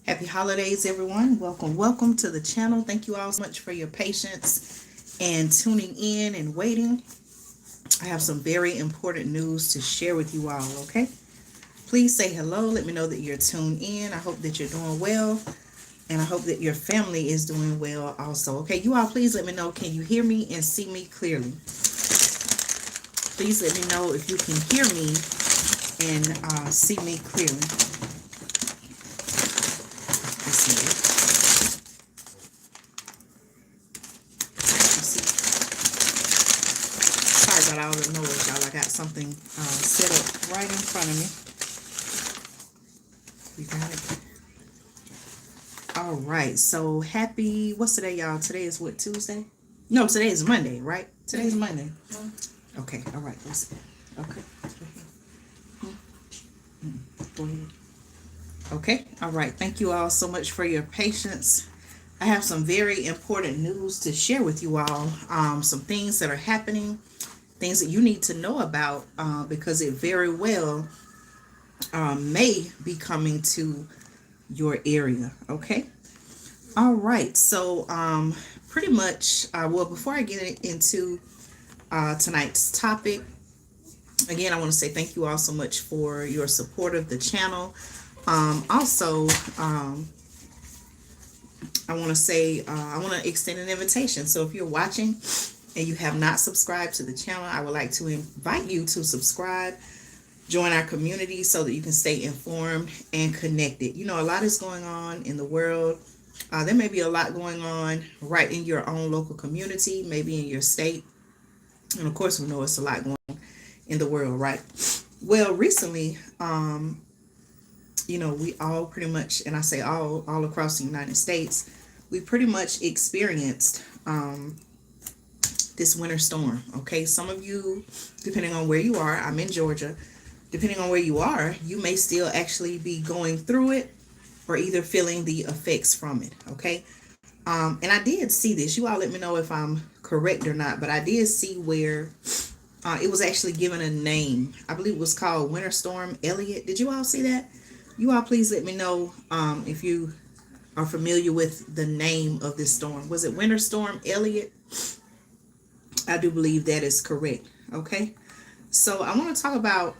Happy holidays, everyone. Welcome to the channel. Thank you all so much for your patience and tuning in and waiting. I have some very important news to share with you all, okay? Please say hello. Let me know that you're tuned in. I hope that you're doing well, and I hope that your family is doing well also, okay? You all, please let me know, can you hear me and see me clearly? Please let me know if you can hear me and see me clearly. Let's see. Sorry about all the noise, y'all. I got something set up right in front of me. You got it. All right. So happy. What's today, y'all? Today is what, Tuesday? No, today is Monday, right? Today's Monday. Okay. All right. Let's. Okay. Go ahead. Okay. All right. Thank you all so much for your patience. I have some very important news to share with you all. Some things that are happening, things that you need to know about because it very well may be coming to your area. Okay. All right. So pretty much, well, before I get into tonight's topic, again, I want to say thank you all so much for your support of the channel. Also, I want to say, I want to extend an invitation. So if you're watching and you have not subscribed to the channel, I would like to invite you to subscribe, join our community so that you can stay informed and connected. You know, a lot is going on in the world. There may be a lot going on right in your own local community, maybe in your state. And of course, we know it's a lot going on in the world, right? Well, recently, we all pretty much, and I say all across the United States, we pretty much experienced this winter storm. Okay, some of you, depending on where you are, I'm in Georgia. Depending on where you are, you may still actually be going through it or either feeling the effects from it. Okay, and I did see this. You all let me know if I'm correct or not, but I did see where it was actually given a name. I believe it was called Winter Storm Elliott. Did you all see that? You all please let me know if you are familiar with the name of this storm. Was it Winter Storm Elliott? I do believe that is correct. Okay. So I want to talk about,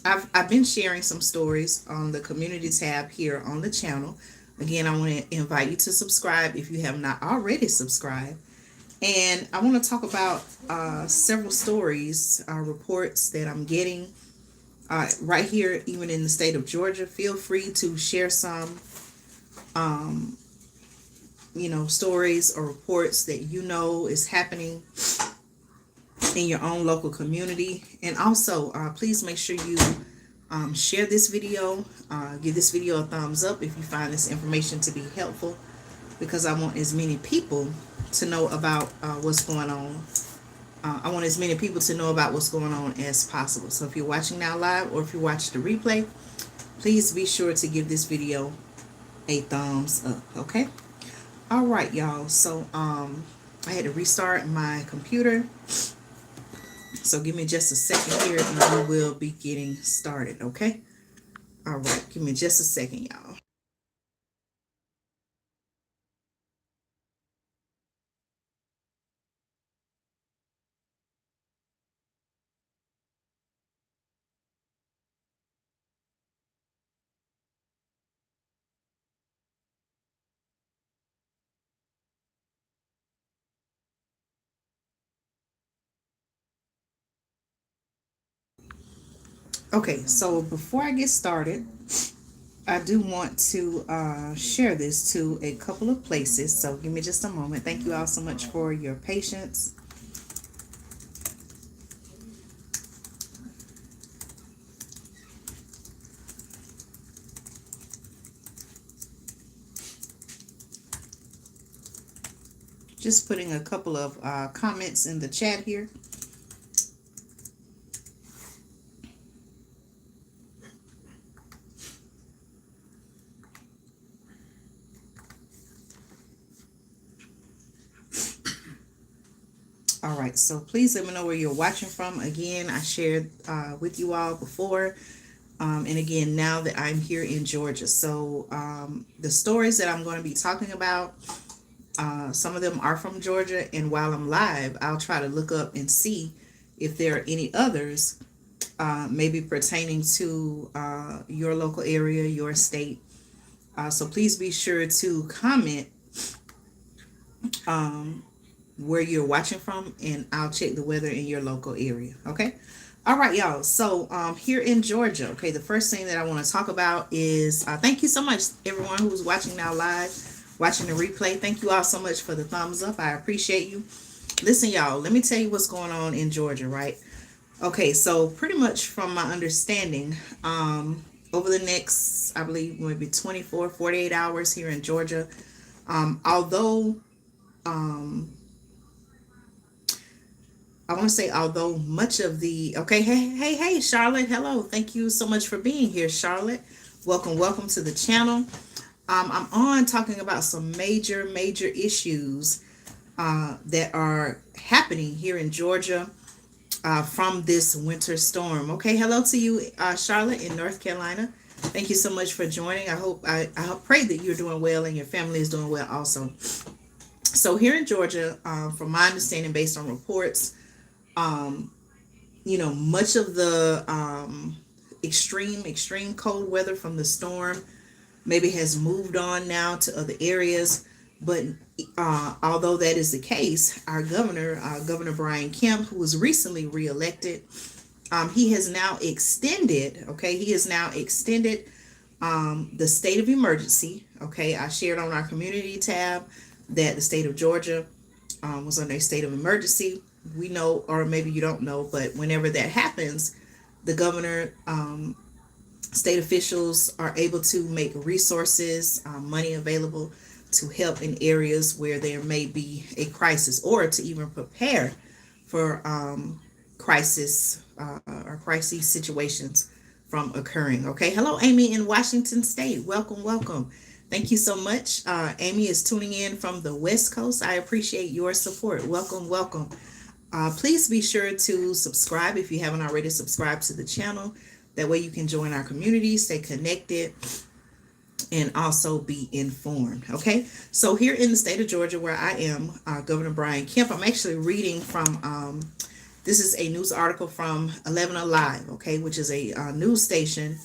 I've been sharing some stories on the community tab here on the channel. Again, I want to invite you to subscribe if you have not already subscribed. And I want to talk about several stories, reports that I'm getting right here, even in the state of Georgia. Feel free to share some, stories or reports that you know is happening in your own local community. And also, please make sure you share this video. Give this video a thumbs up if you find this information to be helpful, because I want as many people to know about what's going on. I want as many people to know about what's going on as possible. So if you're watching now live or if you watch the replay, please be sure to give this video a thumbs up. Okay. All right, y'all. So I had to restart my computer. So give me just a second here and we will be getting started. Okay. All right. Give me just a second, y'all. Okay, so before I get started, I do want to share this to a couple of places. So give me just a moment. Thank you all so much for your patience. Just putting a couple of comments in the chat here. All right, so please let me know where you're watching from. Again, I shared with you all before And again, now that I'm here in Georgia. So the stories that I'm going to be talking about, some of them are from Georgia. And while I'm live, I'll try to look up and see if there are any others, maybe pertaining to your local area, your state. So please be sure to comment um, where you're watching from, and I'll check the weather in your local area. Okay. All right, y'all. So here in Georgia, okay, the first thing that I want to talk about is thank you so much, everyone who's watching now live, watching the replay. Thank you all so much for the thumbs up. I appreciate you. Listen, y'all, let me tell you what's going on in Georgia, right? Okay, so pretty much from my understanding, over the next, I believe, maybe 24, 48 hours here in Georgia, although um, I want to say, although much of the, okay, hey, Charlotte, hello. Thank you so much for being here, Charlotte. Welcome to the channel. I'm on talking about some major issues that are happening here in Georgia from this winter storm. Okay, hello to you, Charlotte in North Carolina. Thank you so much for joining. I pray that you're doing well and your family is doing well also. So here in Georgia, from my understanding, based on reports, um, much of the extreme cold weather from the storm maybe has moved on now to other areas. But although that is the case, our Governor Brian Kemp, who was recently reelected, he has now extended. Okay, he has now extended the state of emergency. Okay, I shared on our community tab that the state of Georgia was under a state of emergency. We know, or maybe you don't know, but whenever that happens, the governor, state officials are able to make resources, money available to help in areas where there may be a crisis, or to even prepare for crisis situations from occurring. Okay, hello, Amy in Washington State. Welcome. Thank you so much. Amy is tuning in from the West Coast. I appreciate your support. Welcome. Please be sure to subscribe if you haven't already subscribed to the channel. That way you can join our community, stay connected, and also be informed. Okay, so here in the state of Georgia, where I am, Governor Brian Kemp, I'm actually reading from, this is a news article from 11 Alive, okay, which is a news station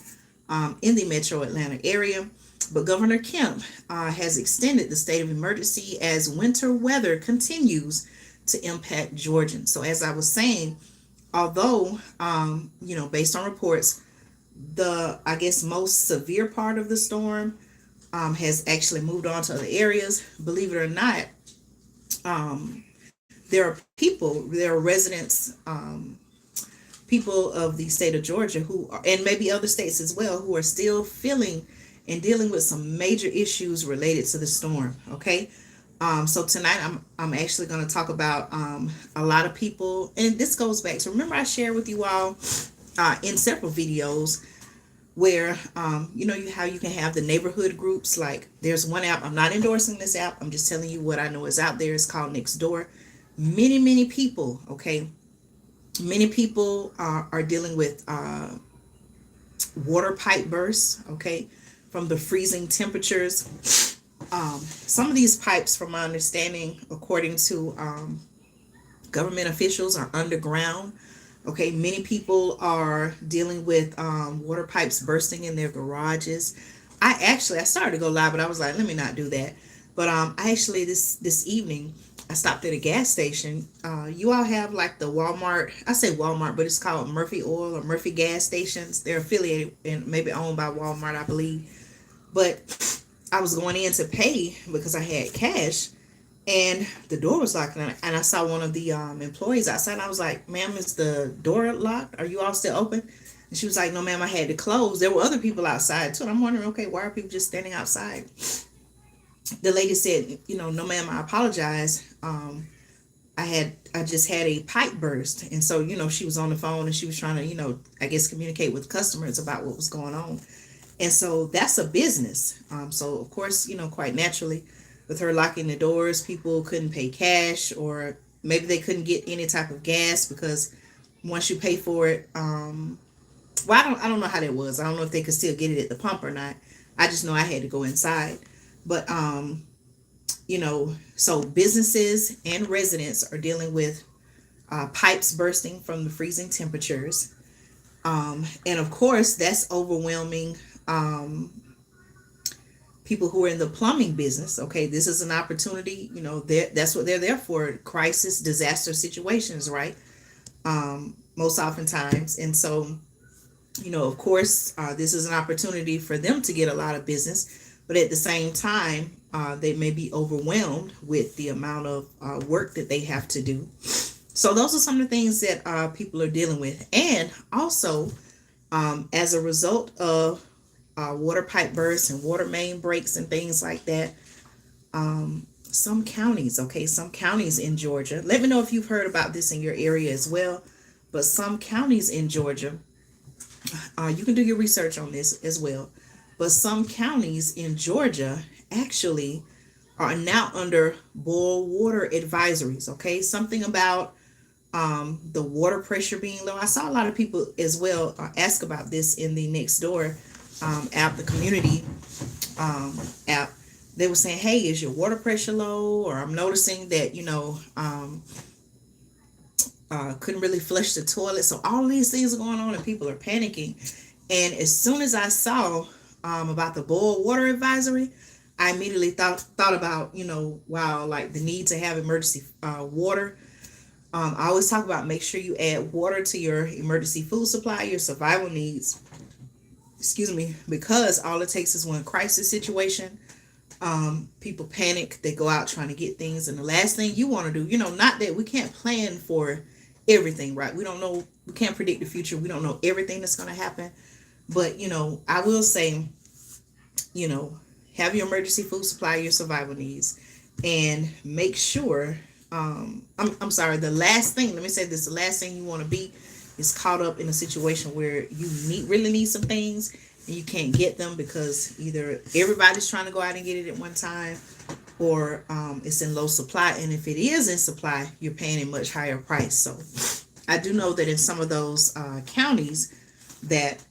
in the metro Atlanta area. But Governor Kemp has extended the state of emergency as winter weather continues to impact Georgians. So as I was saying, although, based on reports, the, I guess, most severe part of the storm has actually moved on to other areas. Believe it or not, there are residents, people of the state of Georgia who are, and maybe other states as well, who are still feeling and dealing with some major issues related to the storm. Okay. So tonight I'm actually going to talk about a lot of people, and this goes back to, remember I shared with you all in several videos where how you can have the neighborhood groups. Like there's one app, I'm not endorsing this app, I'm just telling you what I know is out there. It's called Nextdoor. Many people, okay, many people are dealing with water pipe bursts, okay, from the freezing temperatures. Some of these pipes, from my understanding, according to government officials, are underground. Okay, many people are dealing with water pipes bursting in their garages. I started to go live, but I was like, let me not do that. But I actually, this evening, I stopped at a gas station. You all have like the Walmart, I say Walmart, but it's called Murphy Oil or Murphy gas stations. They're affiliated and maybe owned by Walmart, I believe. But I was going in to pay because I had cash, and the door was locked, and I saw one of the employees outside. And I was like, ma'am, is the door locked? Are you all still open? And she was like, no, ma'am, I had to close. There were other people outside too. And I'm wondering, okay, why are people just standing outside? The lady said, no, ma'am, I apologize. I just had a pipe burst. And so, she was on the phone and she was trying to, I guess, communicate with customers about what was going on. And so that's a business. So of course, quite naturally, with her locking the doors, people couldn't pay cash, or maybe they couldn't get any type of gas, because once you pay for it, Well, I don't know how that was. I don't know if they could still get it at the pump or not. I just know I had to go inside. But so businesses and residents are dealing with pipes bursting from the freezing temperatures. And of course, that's overwhelming people who are in the plumbing business. Okay, this is an opportunity. That's what they're there for: crisis, disaster situations, right? Most oftentimes, and so of course, this is an opportunity for them to get a lot of business, but at the same time, they may be overwhelmed with the amount of work that they have to do. So those are some of the things that people are dealing with, and also as a result of water pipe bursts and water main breaks and things like that. Some counties, some counties in Georgia. Let me know if you've heard about this in your area as well. But some counties in Georgia, you can do your research on this as well. But some counties in Georgia actually are now under boil water advisories. Okay, something about the water pressure being low. I saw a lot of people as well ask about this in the Nextdoor app, the community app. They were saying, hey, is your water pressure low? Or I'm noticing that, couldn't really flush the toilet. So all these things are going on and people are panicking. And as soon as I saw about the boil water advisory, I immediately thought about, wow, like the need to have emergency water. I always talk about make sure you add water to your emergency food supply, your survival needs. Excuse me, because all it takes is one crisis situation. People panic, they go out trying to get things, and the last thing you want to do, not that we can't plan for everything, right? We don't know, we can't predict the future. We don't know everything that's going to happen. But, I will say, have your emergency food supply, your survival needs, and make sure, I'm sorry, the last thing, let me say this, the last thing you want to be is caught up in a situation where you really need some things and you can't get them because either everybody's trying to go out and get it at one time, or it's in low supply. And if it is in supply, you're paying a much higher price. So I do know that in some of those counties that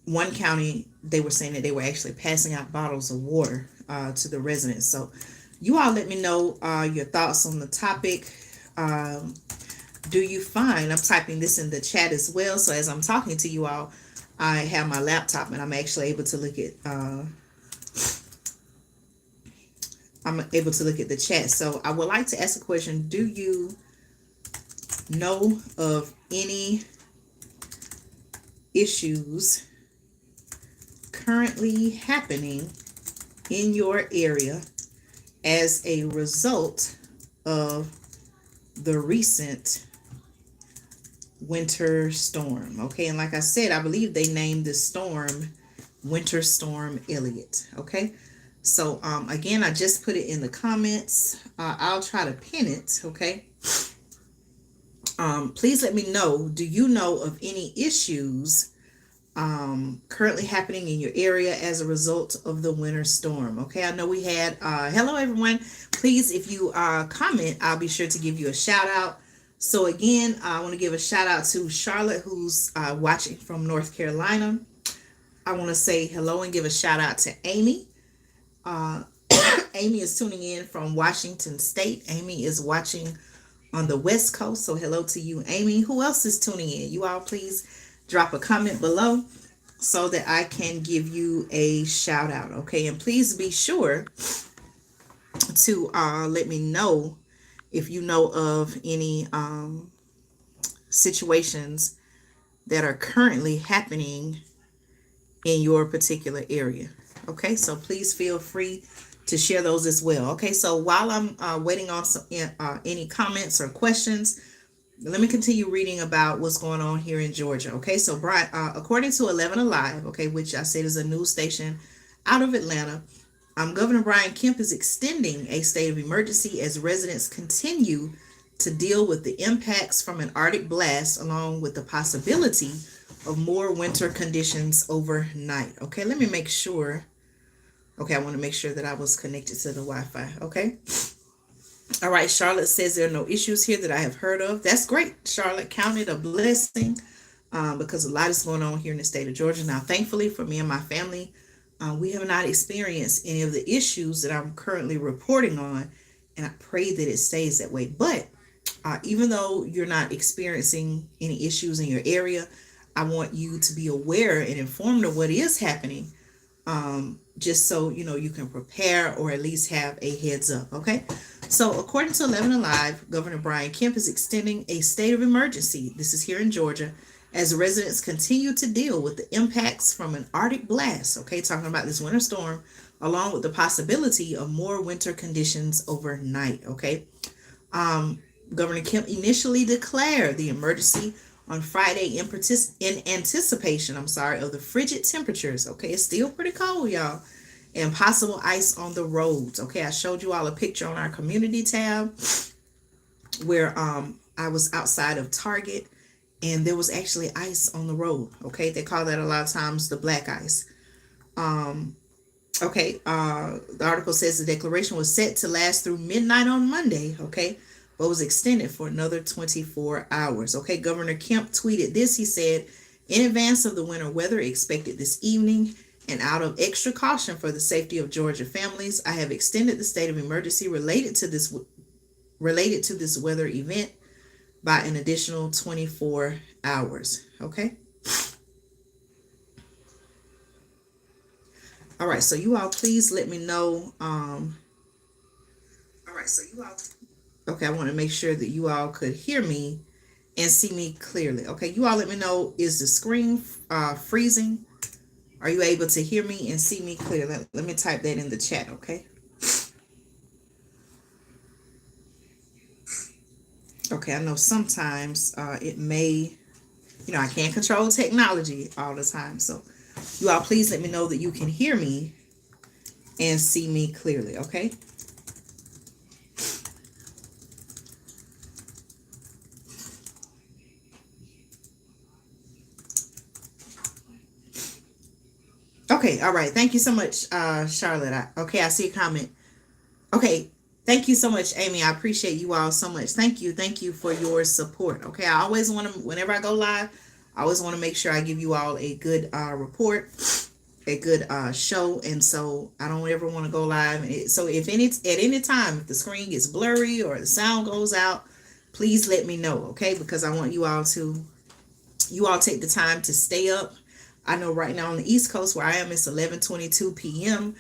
one county, they were saying that they were actually passing out bottles of water to the residents. So you all let me know your thoughts on the topic. Do you find, I'm typing this in the chat as well, so as I'm talking to you all, I have my laptop and I'm actually able to look at the chat. So I would like to ask a question. Do you know of any issues currently happening in your area as a result of the recent winter storm? Okay, and like I said, I believe they named the storm Winter Storm Elliott. Okay, so again, I just put it in the comments. I'll try to pin it. Okay, please let me know, do you know of any issues currently happening in your area as a result of the winter storm? Okay, I know we had hello everyone. Please, if you comment, I'll be sure to give you a shout out. So again, I want to give a shout out to Charlotte, who's watching from North Carolina. I want to say hello and give a shout out to Amy. Amy is tuning in from Washington State. Amy is watching on the West Coast, so hello to you, Amy. Who else is tuning in? You all please drop a comment below so that I can give you a shout out. Okay, and please be sure to let me know if you know of any situations that are currently happening in your particular area. Okay, so please feel free to share those as well. Okay, so while I'm waiting on some, any comments or questions, let me continue reading about what's going on here in Georgia. Okay, so Brian, according to 11 Alive, okay, which I said is a news station out of Atlanta, Governor Brian Kemp is extending a state of emergency as residents continue to deal with the impacts from an Arctic blast, along with the possibility of more winter conditions overnight. Okay, let me make sure. Okay, I want to make sure that I was connected to the Wi-Fi. Okay. All right, Charlotte says there are no issues here that I have heard of. That's great, Charlotte. Count it a blessing, because a lot is going on here in the state of Georgia. Now, thankfully for me and my family, we have not experienced any of the issues that I'm currently reporting on, and I pray that it stays that way. But even though you're not experiencing any issues in your area, I want you to be aware and informed of what is happening, just so you know you can prepare or at least have a heads up. Okay. So according to 11 Alive, Governor Brian Kemp is extending a state of emergency. This is here in Georgia, as residents continue to deal with the impacts from an Arctic blast. Okay, talking about this winter storm, along with the possibility of more winter conditions overnight. Okay. um, Governor Kemp initially declared the emergency on Friday in anticipation, of the frigid temperatures. Okay, it's still pretty cold, y'all, and possible ice on the roads. Okay, I showed you all a picture on our community tab where I was outside of Target and there was actually ice on the road. Okay, they call that a lot of times the black ice. Um, Okay, the article says the declaration was set to last through midnight on Monday, okay, but was extended for another 24 hours. Okay, Governor Kemp tweeted this. He said, in advance of the winter weather expected this evening and out of extra caution for the safety of Georgia families, I have extended the state of emergency related to this weather event by an additional 24 hours. Okay. All right, so you all please let me know. Okay, I want to make sure that you all could hear me and see me clearly. Okay, you all let me know, is the screen freezing? Are you able to hear me and see me clearly? Let me type that in the chat, okay? Okay, I know sometimes it may, I can't control technology all the time. So you all please let me know that you can hear me and see me clearly, okay? Okay, all right. Thank you so much, Charlotte. Okay, I see a comment. Okay, thank you so much, Amy. I appreciate you all so much. Thank you for your support. Okay, I always want to, whenever I go live, I always want to make sure I give you all a good report, a good show, and so I don't ever want to go live. So if at any time, if the screen gets blurry or the sound goes out, please let me know, okay? Because I want you all take the time to stay up. I know right now on the East Coast where I am, it's 11:22 p.m.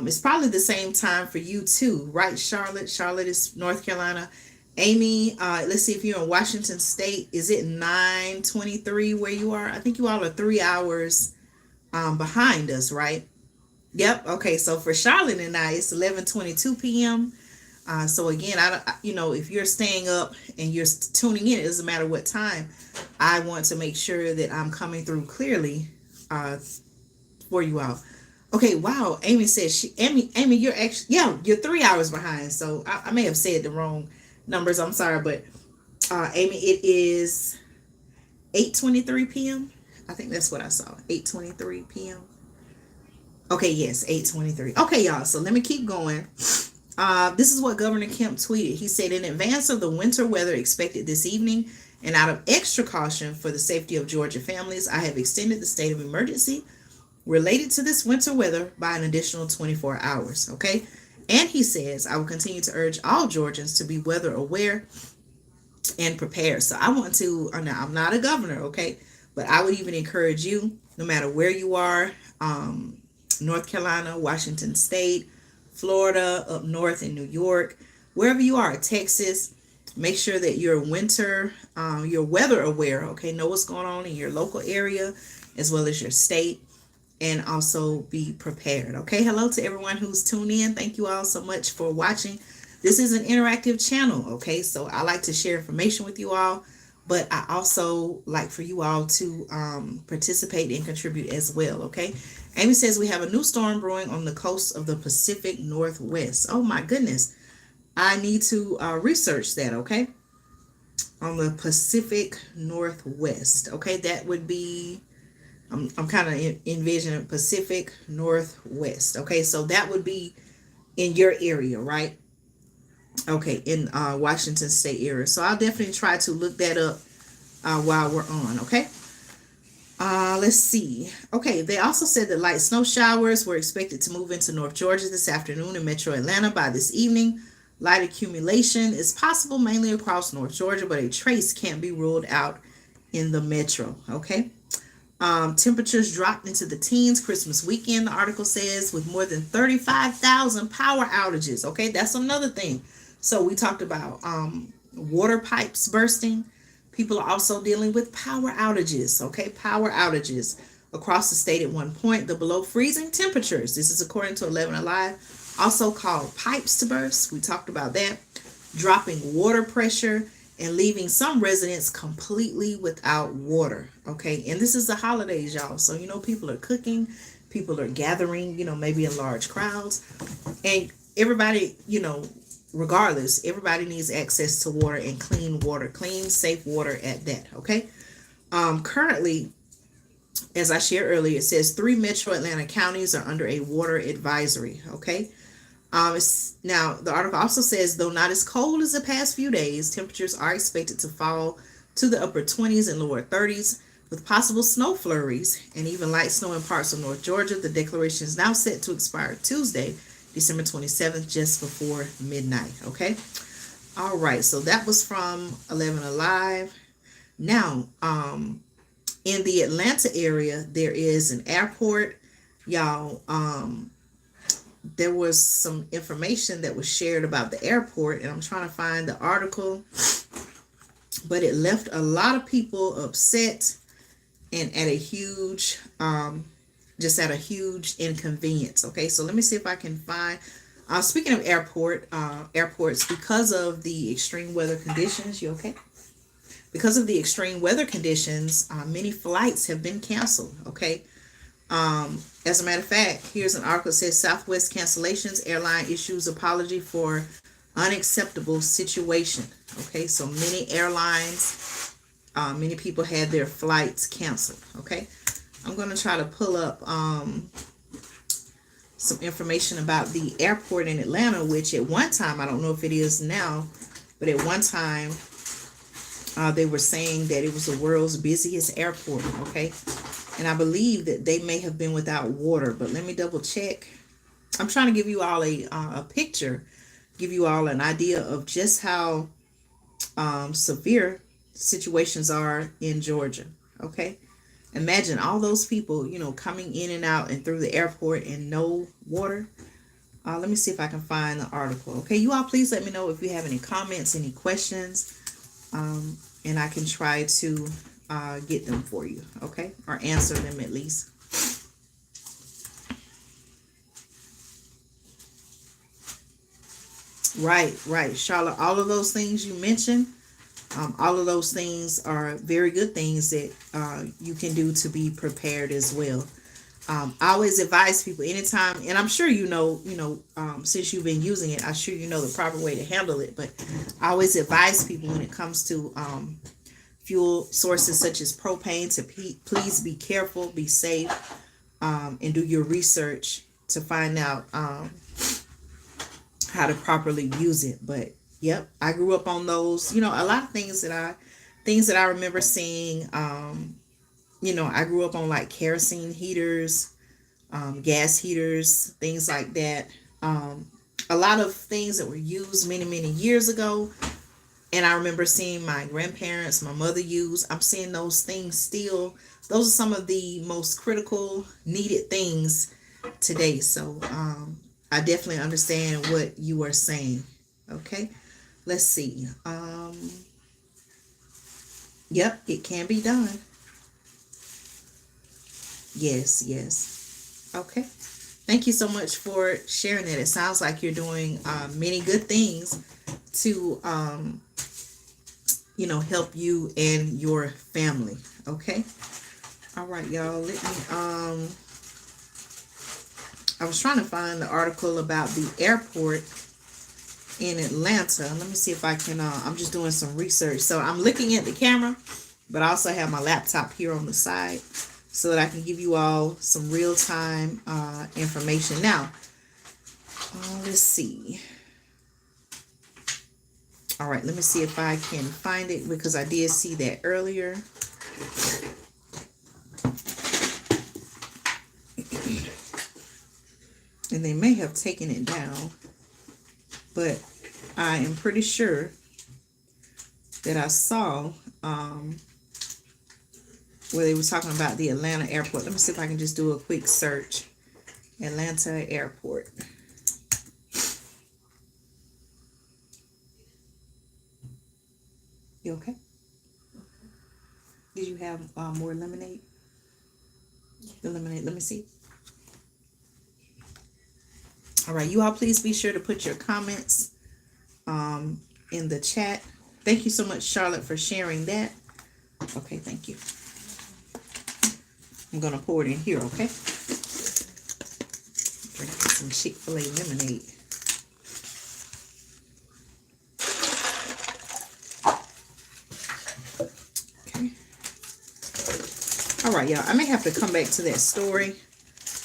It's probably the same time for you too, right, Charlotte? Charlotte is North Carolina. Amy, let's see if you're in Washington State. Is it 9:23 where you are? I think you all are 3 hours behind us, right? Yep. Okay. So for Charlotte and I, it's 11:22 p.m. So again, if you're staying up and you're tuning in, it doesn't matter what time. I want to make sure that I'm coming through clearly for you all. Okay, wow. Amy says Amy, you're actually, yeah, you're 3 hours behind. So I may have said the wrong numbers. I'm sorry, but Amy, it is 8:23 p.m. I think that's what I saw. 8:23 p.m. Okay, yes, 8:23. Okay, y'all. So let me keep going. This is what Governor Kemp tweeted. He said, in advance of the winter weather expected this evening and out of extra caution for the safety of Georgia families, I have extended the state of emergency related to this winter weather by an additional 24 hours. Okay. And he says, I will continue to urge all Georgians to be weather aware and prepared. So I want to, now I'm not a governor, okay, but I would even encourage you, no matter where you are, North Carolina, Washington State, Florida, up north in New York, wherever you are, Texas, make sure that you're weather aware, okay, know what's going on in your local area as well as your state, and also be prepared. Okay, hello to everyone who's tuned in. Thank you all so much for watching. This is an interactive channel, okay, so I like to share information with you all, but I also like for you all to participate and contribute as well, okay? Amy says we have a new storm brewing on the coast of the Pacific Northwest. Oh my goodness. I need to research that, okay? On the Pacific Northwest, okay? That would be, I'm kind of envisioning Pacific Northwest, okay? So that would be in your area, right? Okay, in Washington State area. So I'll definitely try to look that up while we're on. Okay. Let's see. Okay, they also said that light snow showers were expected to move into North Georgia this afternoon and Metro Atlanta by this evening. Light accumulation is possible mainly across North Georgia, but a trace can't be ruled out in the metro. Okay. Temperatures dropped into the teens Christmas weekend, the article says, with more than 35,000 power outages. Okay, that's another thing. So we talked about water pipes bursting. People are also dealing with power outages. Okay, power outages across the state at one point. The below freezing temperatures, this is according to 11 Alive, also called pipes to burst. We talked about that. Dropping water pressure and leaving some residents completely without water. Okay, and this is the holidays, y'all. So, people are cooking, people are gathering, maybe in large crowds. And everybody, regardless, everybody needs access to water and clean, safe water at that. Okay. Currently, as I shared earlier, it says 3 metro Atlanta counties are under a water advisory. Okay. Now, the article also says, though not as cold as the past few days, temperatures are expected to fall to the upper 20s and lower 30s with possible snow flurries and even light snow in parts of North Georgia. The declaration is now set to expire Tuesday, December 27th, just before midnight. Okay. All right. So that was from 11 Alive. Now, in the Atlanta area, there is an airport. Y'all, there was some information that was shared about the airport, and I'm trying to find the article, but it left a lot of people upset and at a huge, just at a huge inconvenience. Okay, so let me see if I can find, speaking of airports, because of the extreme weather conditions, you okay? Because of the extreme weather conditions, many flights have been canceled. Okay. As a matter of fact, here's an article that says Southwest cancellations, airline issues apology for unacceptable situation. Okay, so many airlines, many people had their flights canceled. Okay, I'm going to try to pull up some information about the airport in Atlanta, which at one time, I don't know if it is now, but at one time they were saying that it was the world's busiest airport. Okay. And I believe that they may have been without water, but let me double check. I'm trying to give you all a picture, give you all an idea of just how severe situations are in Georgia. Okay. Imagine all those people, coming in and out and through the airport and no water. Let me see if I can find the article. Okay. You all please let me know if you have any comments, any questions, and I can try to get them for you, okay? Or answer them at least. Right, Charlotte. All of those things you mentioned, all of those things are very good things that you can do to be prepared as well. I always advise people anytime, and I'm sure since you've been using it, I'm sure you know the proper way to handle it. But I always advise people when it comes to fuel sources such as propane to please be careful, be safe, and do your research to find out how to properly use it. But yep, I grew up on those. A lot of things that I remember seeing. I grew up on like kerosene heaters, gas heaters, things like that. A lot of things that were used many, many years ago. And I remember seeing my grandparents, my mother use. I'm seeing those things still. Those are some of the most critical, needed things today. So I definitely understand what you are saying. Okay, let's see. Yep, it can be done. Yes. Okay. Thank you so much for sharing that. It sounds like you're doing many good things to help you and your family. Okay. All right, y'all. Let me I was trying to find the article about the airport in Atlanta. Let me see if I can I'm just doing some research. So I'm looking at the camera, but I also have my laptop here on the side so that I can give you all some real-time information. Now, let's see. All right, let me see if I can find it because I did see that earlier. And they may have taken it down, but I am pretty sure that I saw where they were talking about the Atlanta airport. Let me see if I can just do a quick search. Atlanta airport. You okay? Did you have more lemonade? The lemonade, let me see. All right, you all please be sure to put your comments in the chat. Thank you so much, Charlotte, for sharing that. Okay, thank you. I'm going to pour it in here, okay? Drinking some Chick-fil-A lemonade. Okay. All right, y'all. I may have to come back to that story.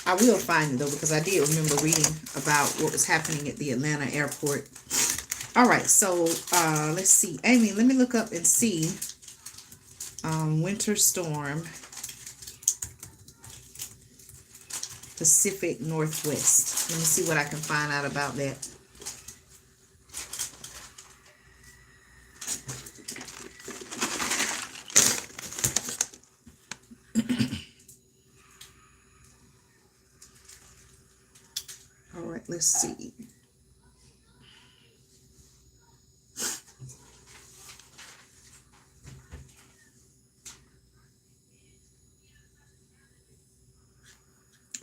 I will find it, though, because I did remember reading about what was happening at the Atlanta airport. All right, so let's see. Amy, let me look up and see. Winter storm. Pacific Northwest. Let me see what I can find out about that. All right, let's see.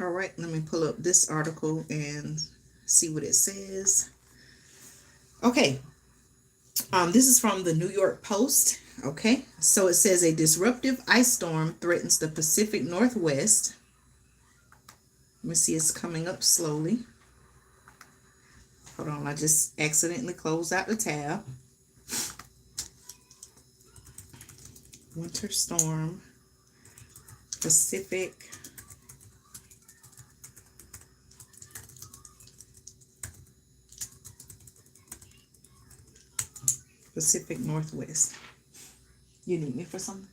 All right, let me pull up this article and see what it says. Okay, this is from the New York Post. Okay, so it says a disruptive ice storm threatens the Pacific Northwest. Let me see, it's coming up slowly. Hold on, I just accidentally closed out the tab. Winter storm, Pacific Northwest. You need me for something?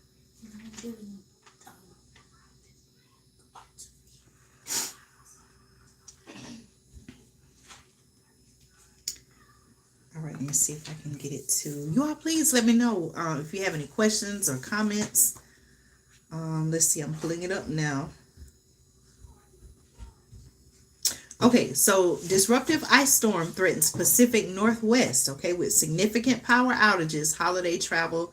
All right, let me see if I can get it to you all. Please let me know if you have any questions or comments. Let's see, I'm pulling it up now. Okay, so disruptive ice storm threatens Pacific Northwest, okay, with significant power outages, holiday travel,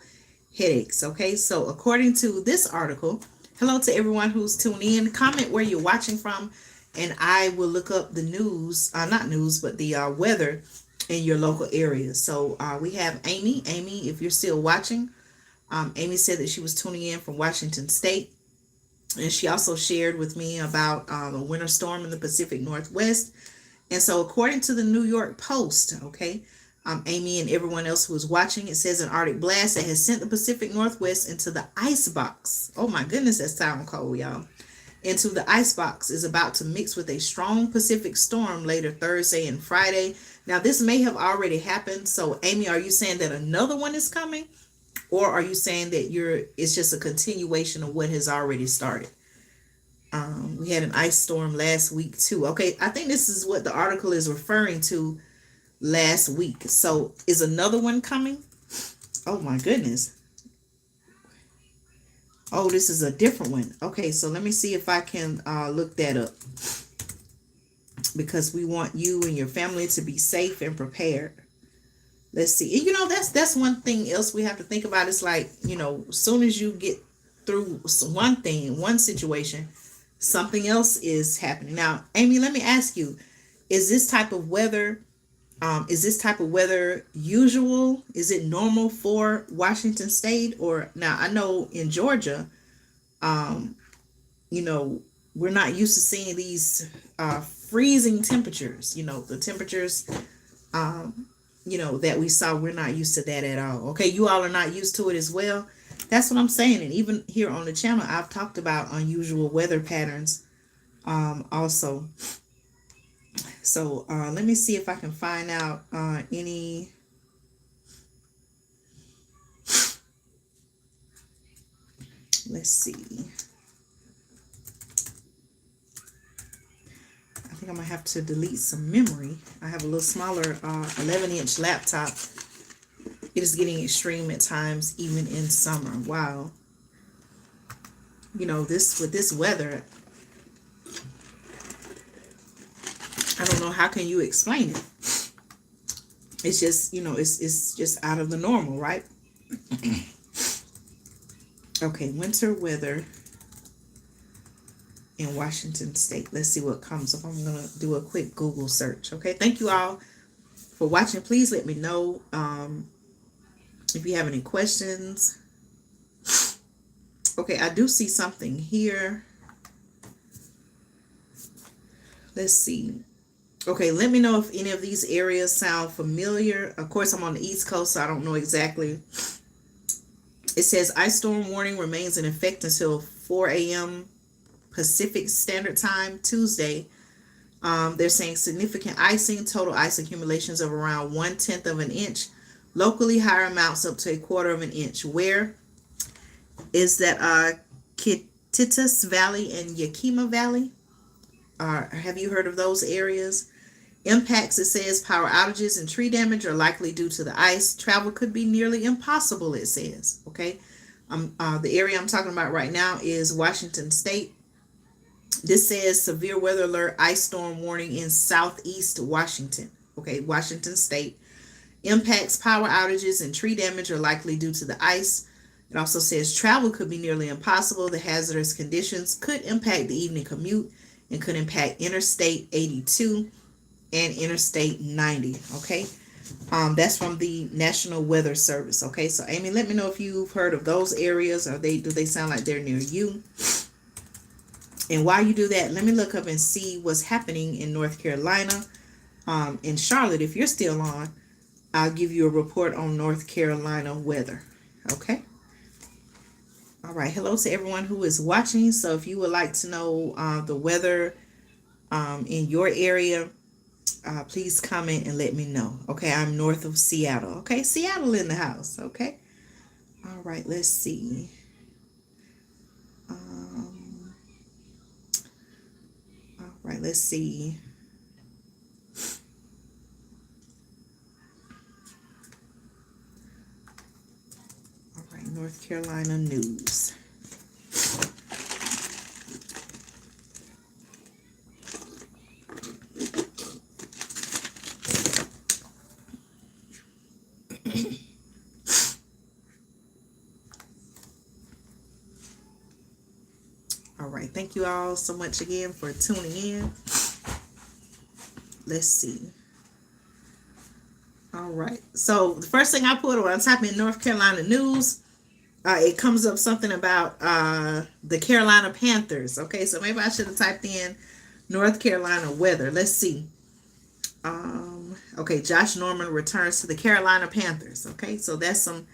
headaches, okay? So according to this article, hello to everyone who's tuned in. Comment where you're watching from, and I will look up the news, not news, but the weather in your local area. So we have Amy. Amy, if you're still watching, Amy said that she was tuning in from Washington State. And she also shared with me about a winter storm in the Pacific Northwest. And so according to the New York Post, okay, Amy and everyone else who is watching, it says an Arctic blast that has sent the Pacific Northwest into the ice box. Oh my goodness, that sounds cold, y'all. Into the ice box is about to mix with a strong Pacific storm later Thursday and Friday. Now, this may have already happened. So, Amy, are you saying that another one is coming? Or are you saying that it's just a continuation of what has already started? We had an ice storm last week too. Okay, I think this is what the article is referring to last week. So is another one coming? Oh my goodness. Oh, this is a different one. Okay, so let me see if I can look that up. Because we want you and your family to be safe and prepared. Let's see. And, that's one thing else we have to think about. It's like, as soon as you get through one thing, one situation, something else is happening. Now, Amy, let me ask you, is this type of weather usual? Is it normal for Washington State? Or now I know in Georgia, we're not used to seeing these freezing temperatures, the temperatures that we saw. We're not used to that at all. Okay, you all are not used to it as well. That's what I'm saying. And even here on the channel, I've talked about unusual weather patterns also. So let me see if I can find out any Let's see. I think I'm gonna have to delete some memory. I have a little smaller 11-inch laptop. It is getting extreme at times, even in summer. Wow. You know, this with this weather, I don't know, how can you explain it? It's just, you know, it's just out of the normal, right? Okay, winter weather in Washington State. Let's see what comes up. I'm gonna do a quick Google search. Okay, thank you all for watching. Please let me know if you have any questions. Okay, I do see something here. Let's see. Okay, let me know if any of these areas sound familiar. Of course, I'm on the East Coast, so I don't know exactly. It says ice storm warning remains in effect until 4 a.m. Pacific Standard Time, Tuesday. They're saying significant icing, total ice accumulations of around 1/10 of an inch. Locally, higher amounts up to 1/4 of an inch. Where is that? Kittitas Valley and Yakima Valley. Have you heard of those areas? Impacts, it says power outages and tree damage are likely due to the ice. Travel could be nearly impossible, it says. Okay. The area I'm talking about right now is Washington State. This says severe weather alert, ice storm warning in southeast Washington. Okay, Washington State. Impacts, power outages, and tree damage are likely due to the ice. It also says travel could be nearly impossible. The hazardous conditions could impact the evening commute and could impact Interstate 82 and Interstate 90. Okay, that's from the National Weather Service. Okay, so Amy, let me know if you've heard of those areas. Do they sound like they're near you? And while you do that, let me look up and see what's happening in North Carolina. In Charlotte, if you're still on, I'll give you a report on North Carolina weather. Okay. All right. Hello to everyone who is watching. So if you would like to know the weather in your area, please comment and let me know. Okay, I'm north of Seattle. Okay, Seattle in the house. Okay. All right, let's see. All right, let's see. All right, North Carolina news. All right, thank you all so much again for tuning in. Let's see. All right, so the first thing I put when I type in North Carolina news, it comes up something about the Carolina Panthers. Okay, so maybe I should have typed in North Carolina weather. Let's see. Okay, Josh Norman returns to the Carolina Panthers. Okay, so that's some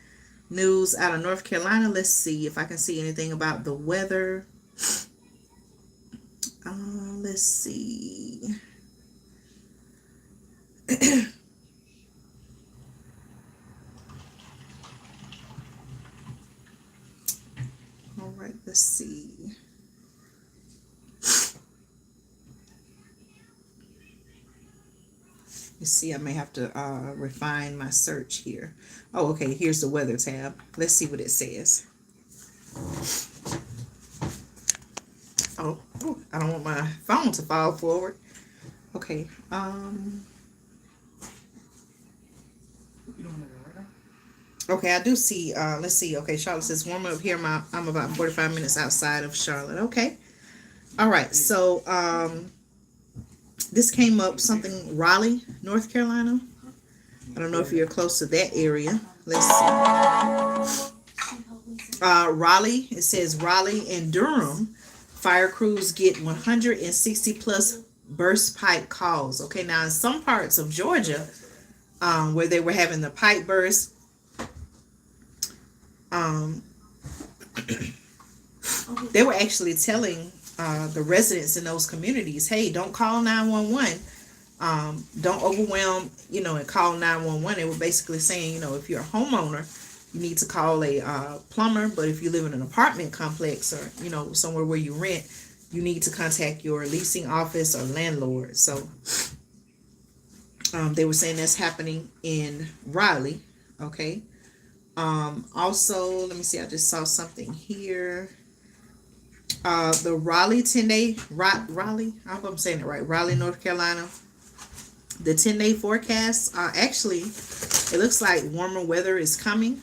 news out of North Carolina. Let's see if I can see anything about the weather. Let's see. All right, let's see. You see, I may have to refine my search here. Oh, okay, here's the weather tab. Let's see what it says. Oh, I don't want my phone to fall forward. Okay. Okay, I do see. Let's see. Okay, Charlotte says warm up here. I'm about 45 minutes outside of Charlotte. Okay. All right. So this came up something Raleigh, North Carolina. I don't know if you're close to that area. Let's see. Raleigh. It says Raleigh and Durham. Fire crews get 160 plus burst pipe calls. Okay, now in some parts of Georgia, where they were having the pipe burst, they were actually telling the residents in those communities, hey, don't call 911. Don't overwhelm, and call 911. They were basically saying, if you're a homeowner, you need to call a plumber. But if you live in an apartment complex or, you know, somewhere where you rent, you need to contact your leasing office or landlord. So they were saying that's happening in Raleigh. Okay. Also, let me see. I just saw something here. The Raleigh 10-day, Raleigh, I hope I'm saying it right, Raleigh, North Carolina. The 10-day forecast, actually, it looks like warmer weather is coming.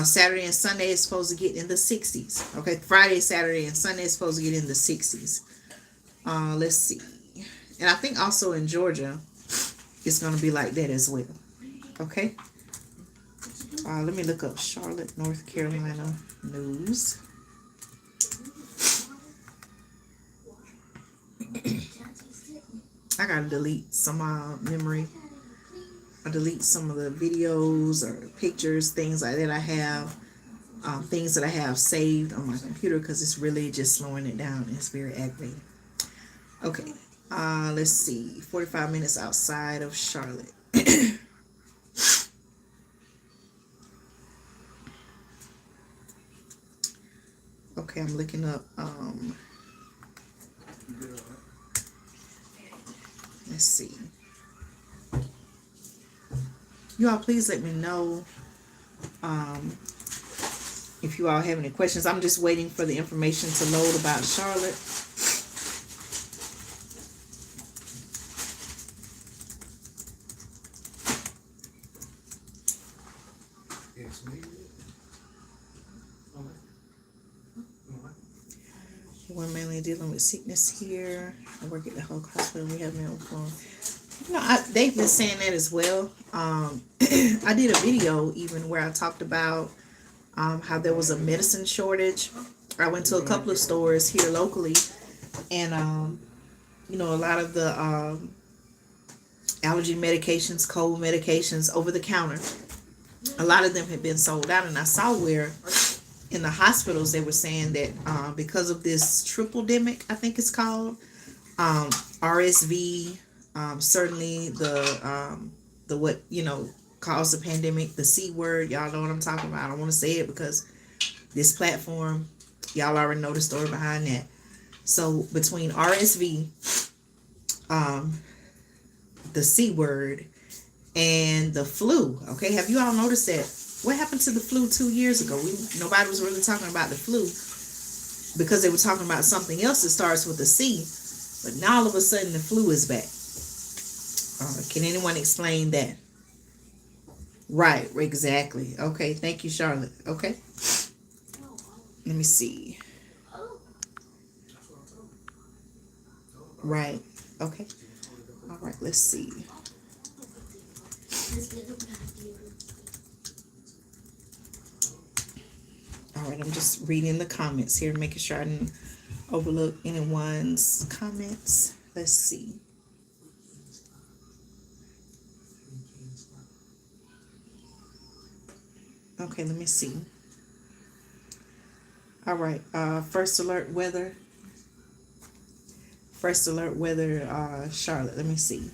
Saturday and Sunday is supposed to get in the 60s. Okay, Friday, Saturday, and Sunday is supposed to get in the 60s. Let's see. And I think also in Georgia, it's going to be like that as well. Okay. Let me look up Charlotte, North Carolina news. I gotta delete some memory. I delete some of the videos or pictures, things like that I have, things that I have saved on my computer because it's really just slowing it down. It's very aggravating. Okay, let's see. 45 minutes outside of Charlotte. Okay, I'm looking up. Let's see. You all, please let me know if you all have any questions. I'm just waiting for the information to load about Charlotte. We're mainly dealing with sickness here. I work at the Hulk Hospital. We have mental form. You know, they've been saying that as well. I did a video even where I talked about how there was a medicine shortage. I went to a couple of stores here locally, and you know, a lot of the allergy medications, cold medications over the counter, a lot of them had been sold out. And I saw where in the hospitals they were saying that because of this triple-demic, I think it's called, RSV, certainly the what, you know, caused the pandemic, the C word, y'all know what I'm talking about. I don't want to say it because this platform, y'all already know the story behind that. So between RSV, the C word, and the flu, okay, have you all noticed that? What happened to the flu 2 years ago? Nobody was really talking about the flu because they were talking about something else that starts with a C. But now all of a sudden the flu is back. Can anyone explain that? Right, exactly. Okay, thank you, Charlotte. Okay. Let me see. Right. Okay. All right, let's see. All right, I'm just reading the comments here, making sure I didn't overlook anyone's comments. Let's see. Okay, let me see. All right, first alert weather. First alert weather, Charlotte. Let me see.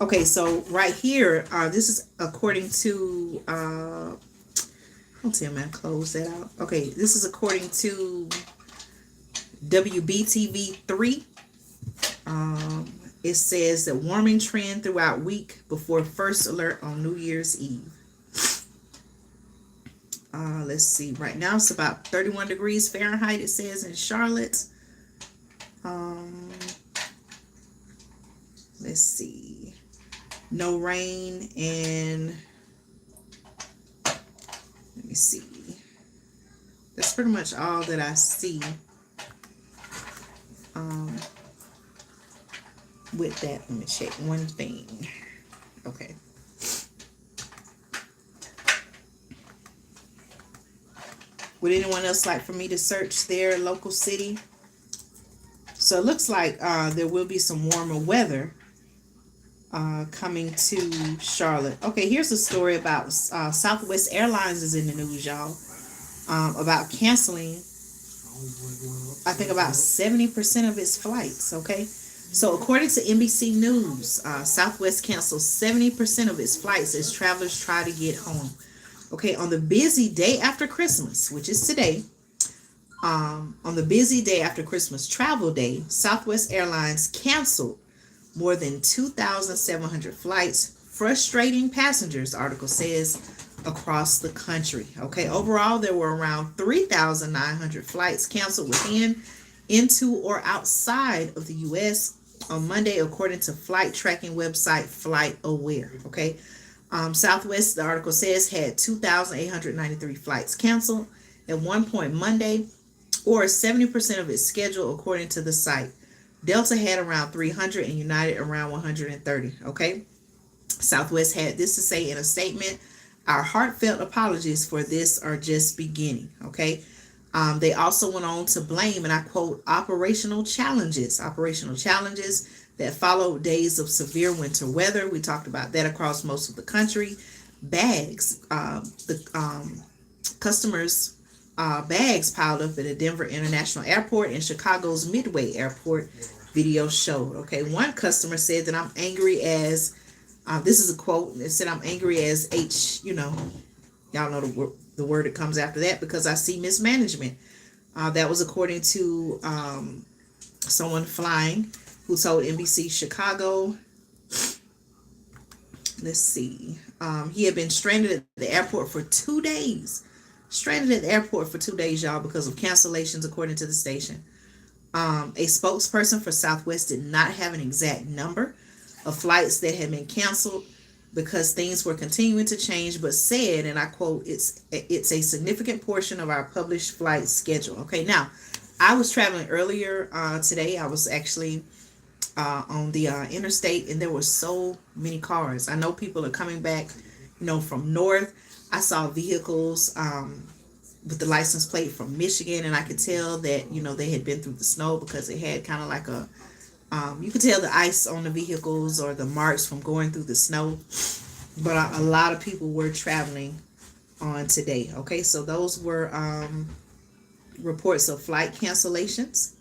Okay, so right here, this is according to, don't tell me I close that out. Okay, this is according to WBTV3. It says that warming trend throughout week before first alert on New Year's Eve. Let's see. Right now it's about 31 degrees Fahrenheit, it says in Charlotte. Let's see. No rain, and let me see. That's pretty much all that I see with that. Let me check one thing. Okay. Would anyone else like for me to search their local city? So it looks like there will be some warmer weather coming to Charlotte. Okay, here's a story about Southwest Airlines is in the news, y'all, about canceling, I think, about 70% of its flights. Okay, so according to NBC News, Southwest canceled 70% of its flights as travelers try to get home. Okay, on the busy day after Christmas, which is today, on the busy day after Christmas travel day, Southwest Airlines canceled more than 2,700 flights, frustrating passengers, the article says, across the country. Okay, overall, there were around 3,900 flights canceled within, into, or outside of the U.S. on Monday, according to flight tracking website FlightAware. Okay, Southwest, the article says, had 2,893 flights canceled at one point Monday, or 70% of its schedule, according to the site. Delta had around 300 and United around 130. Okay. Southwest had this to say in a statement: our heartfelt apologies for this are just beginning. Okay. They also went on to blame, and I quote, operational challenges that followed days of severe winter weather. We talked about that across most of the country. Bags, the customers' bags piled up at the Denver International Airport and Chicago's Midway Airport, video showed. Okay, one customer said that I'm angry as, this is a quote, it said, I'm angry as y'all know the word that comes after that, because I see mismanagement. That was according to someone flying who told NBC Chicago. Let's see. He had been stranded at the airport for 2 days. Stranded at the airport for 2 days, y'all, because of cancellations, according to the station. A spokesperson for Southwest did not have an exact number of flights that had been canceled because things were continuing to change, but said, and I quote, it's a significant portion of our published flight schedule. Okay, now, I was traveling earlier today. I was actually on the interstate, and there were so many cars. I know people are coming back, from north. I saw vehicles with the license plate from Michigan, and I could tell that, they had been through the snow, because it had kind of like a, you could tell the ice on the vehicles or the marks from going through the snow. But a lot of people were traveling on today. Okay, so those were reports of flight cancellations.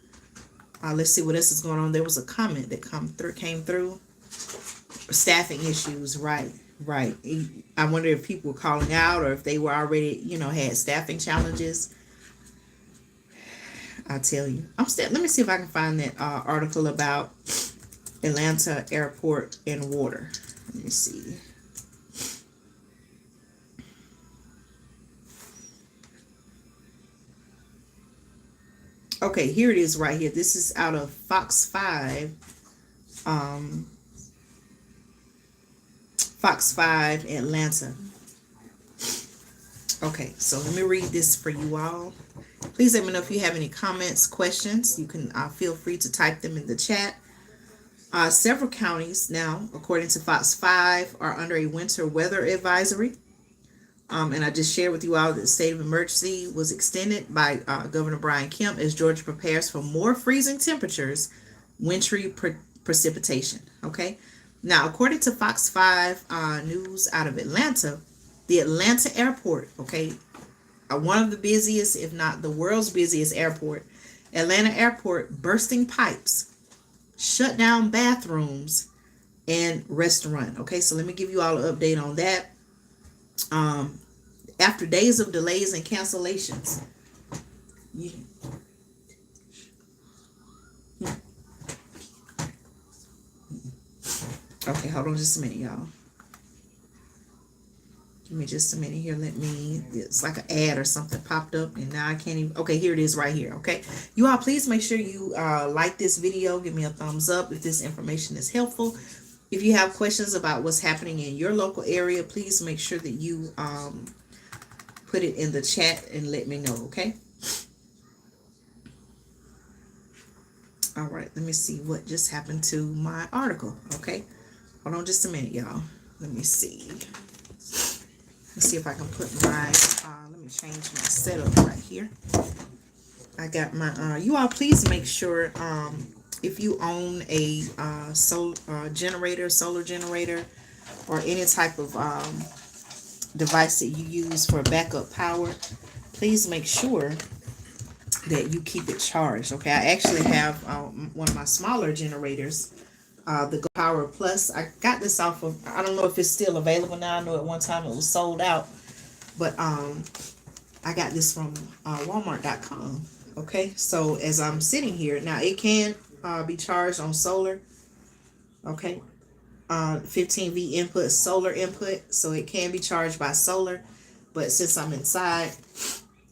Let's see what else is going on. There was a comment that came through. Staffing issues, right. I wonder if people were calling out, or if they were already, had staffing challenges. I tell you, let me see if I can find that article about Atlanta airport and water. Let me see. Okay, here it is right here. This is out of Fox 5. Fox 5 Atlanta. Okay, so let me read this for you all. Please let me know if you have any comments, questions. You can feel free to type them in the chat. Several counties now, according to Fox 5, are under a winter weather advisory. And I just shared with you all that the state of emergency was extended by Governor Brian Kemp as Georgia prepares for more freezing temperatures, wintry precipitation. Okay. Now, according to Fox 5 news out of Atlanta, the Atlanta airport, okay, one of the busiest, if not the world's busiest airport, Atlanta airport, bursting pipes, shut down bathrooms, and restaurant. Okay, so let me give you all an update on that. After days of delays and cancellations, okay, hold on just a minute, y'all. Give me just a minute here. It's like an ad or something popped up, and now I can't even. Okay, here it is right here. Okay, you all, please make sure you like this video. Give me a thumbs up if this information is helpful. If you have questions about what's happening in your local area, please make sure that you put it in the chat and let me know, okay? All right, let me see what just happened to my article, okay? Hold on just a minute, y'all. Let me see. Let's see if I can put my, let me change my setup right here. I got my, you all please make sure, if you own a solar generator, or any type of device that you use for backup power, please make sure that you keep it charged. Okay, I actually have one of my smaller generators, the Go Power Plus. I got this off of, I don't know if it's still available now. I know at one time it was sold out, But I got this from Walmart.com. Okay, so as I'm sitting here now, it can be charged on solar. Okay, 15V input, solar input, so it can be charged by solar. But since I'm inside,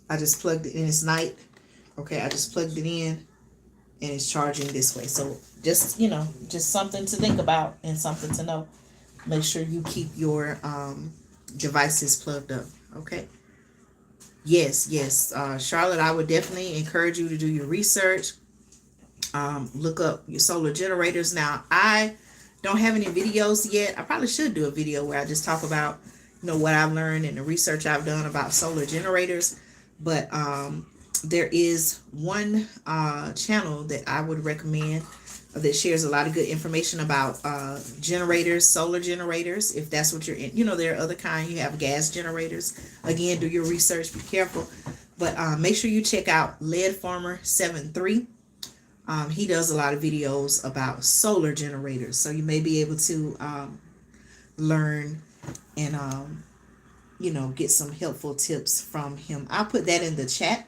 I just plugged it in. It's night. Okay, I just plugged it in, and it's charging this way. So just, just something to think about and something to know. Make sure you keep your devices plugged up. Okay. Yes, yes. Charlotte, I would definitely encourage you to do your research. Look up your solar generators. Now, I don't have any videos yet. I probably should do a video where I just talk about, what I've learned and the research I've done about solar generators. But there is one channel that I would recommend that shares a lot of good information about generators, solar generators, if that's what you're in. There are other kinds. You have gas generators. Again, do your research. Be careful. But make sure you check out Lead Farmer 73. He does a lot of videos about solar generators. So you may be able to learn and, get some helpful tips from him. I'll put that in the chat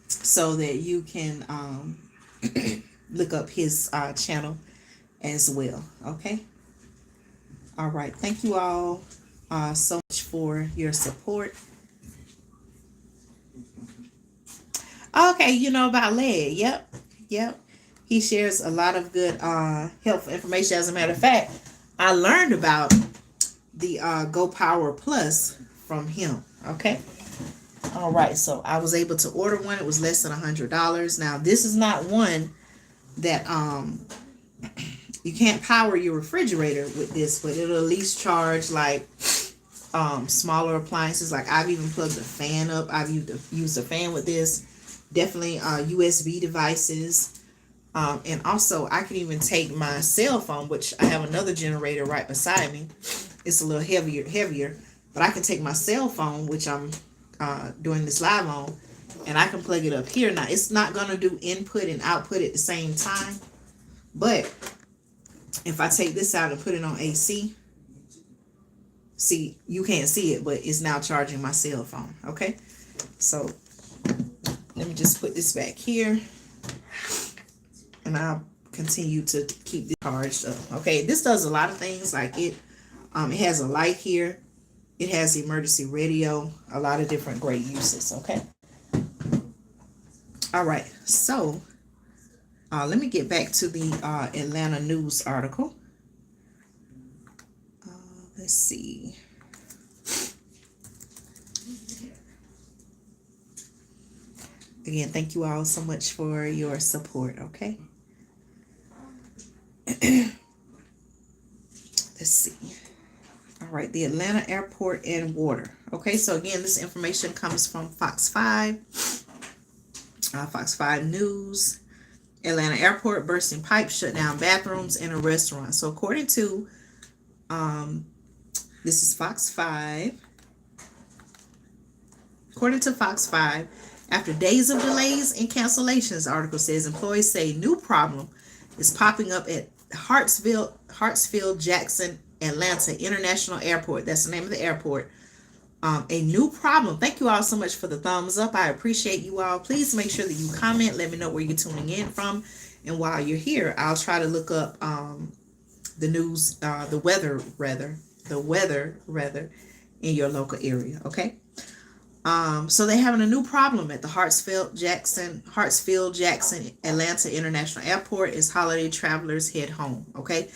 so that you can look up his channel as well. Okay. All right. Thank you all so much for your support. Okay. About lead. Yep. He shares a lot of good helpful information. As a matter of fact, I learned about the Go Power Plus from him. Okay. All right. So I was able to order one. It was less than $100. Now, this is not one that you can't power your refrigerator with this, but it'll at least charge like smaller appliances. Like I've even plugged a fan up. I've used a fan with this. Definitely USB devices. And also I can even take my cell phone, which I have another generator right beside me. It's a little heavier, but I can take my cell phone, which I'm doing this live on, and I can plug it up here. Now, it's not going to do input and output at the same time. But if I take this out and put it on AC, see, you can't see it, but it's now charging my cell phone. Okay. So let me just put this back here, and I'll continue to keep this charged up. Okay. This does a lot of things. Like it has a light here. It has emergency radio, a lot of different great uses. Okay. All right, so let me get back to the Atlanta News article. Let's see. Again, thank you all so much for your support, okay? Let's see. All right, the Atlanta Airport and water. Okay, so again, this information comes from Fox 5. Fox 5 News. Atlanta Airport, bursting pipes, shut down bathrooms in a restaurant. So according to, this is Fox 5. According to Fox 5, after days of delays and cancellations, article says employees say new problem is popping up at Hartsfield-Jackson Atlanta International Airport. That's the name of the airport. A new problem. Thank you all so much for the thumbs up. I appreciate you all. Please make sure that you comment. Let me know where you're tuning in from. And while you're here, I'll try to look up the news, the weather in your local area. Okay. So they're having a new problem at the Hartsfield-Jackson Atlanta International Airport as holiday travelers head home. Okay.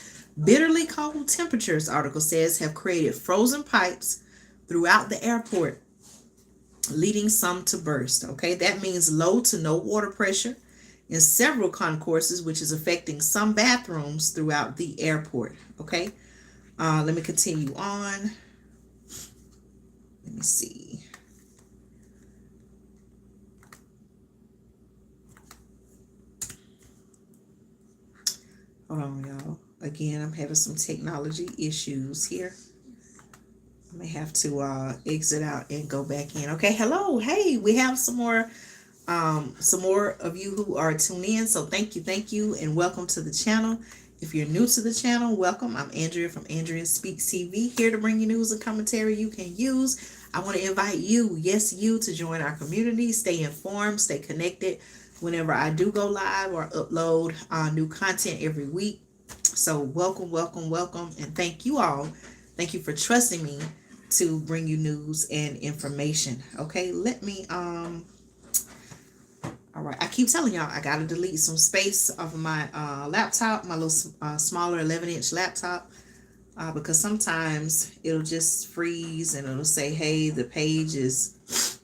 Bitterly cold temperatures, article says, have created frozen pipes throughout the airport, leading some to burst. Okay, that means low to no water pressure in several concourses, which is affecting some bathrooms throughout the airport. Okay, let me continue on. Let me see. Hold on, y'all. Again, I'm having some technology issues here. I may have to exit out and go back in. Okay, hello. Hey, we have some more of you who are tuned in. So thank you, and welcome to the channel. If you're new to the channel, welcome. I'm Andrea from Andrea Speaks TV, here to bring you news and commentary you can use. I want to invite you, yes, you, to join our community. Stay informed, stay connected whenever I do go live or upload new content every week. So welcome, welcome, welcome, and thank you all. Thank you for trusting me to bring you news and information. Okay, let me all right, I keep telling y'all I gotta delete some space off of my laptop, my little smaller 11-inch laptop, because sometimes it'll just freeze and it'll say, hey, the page is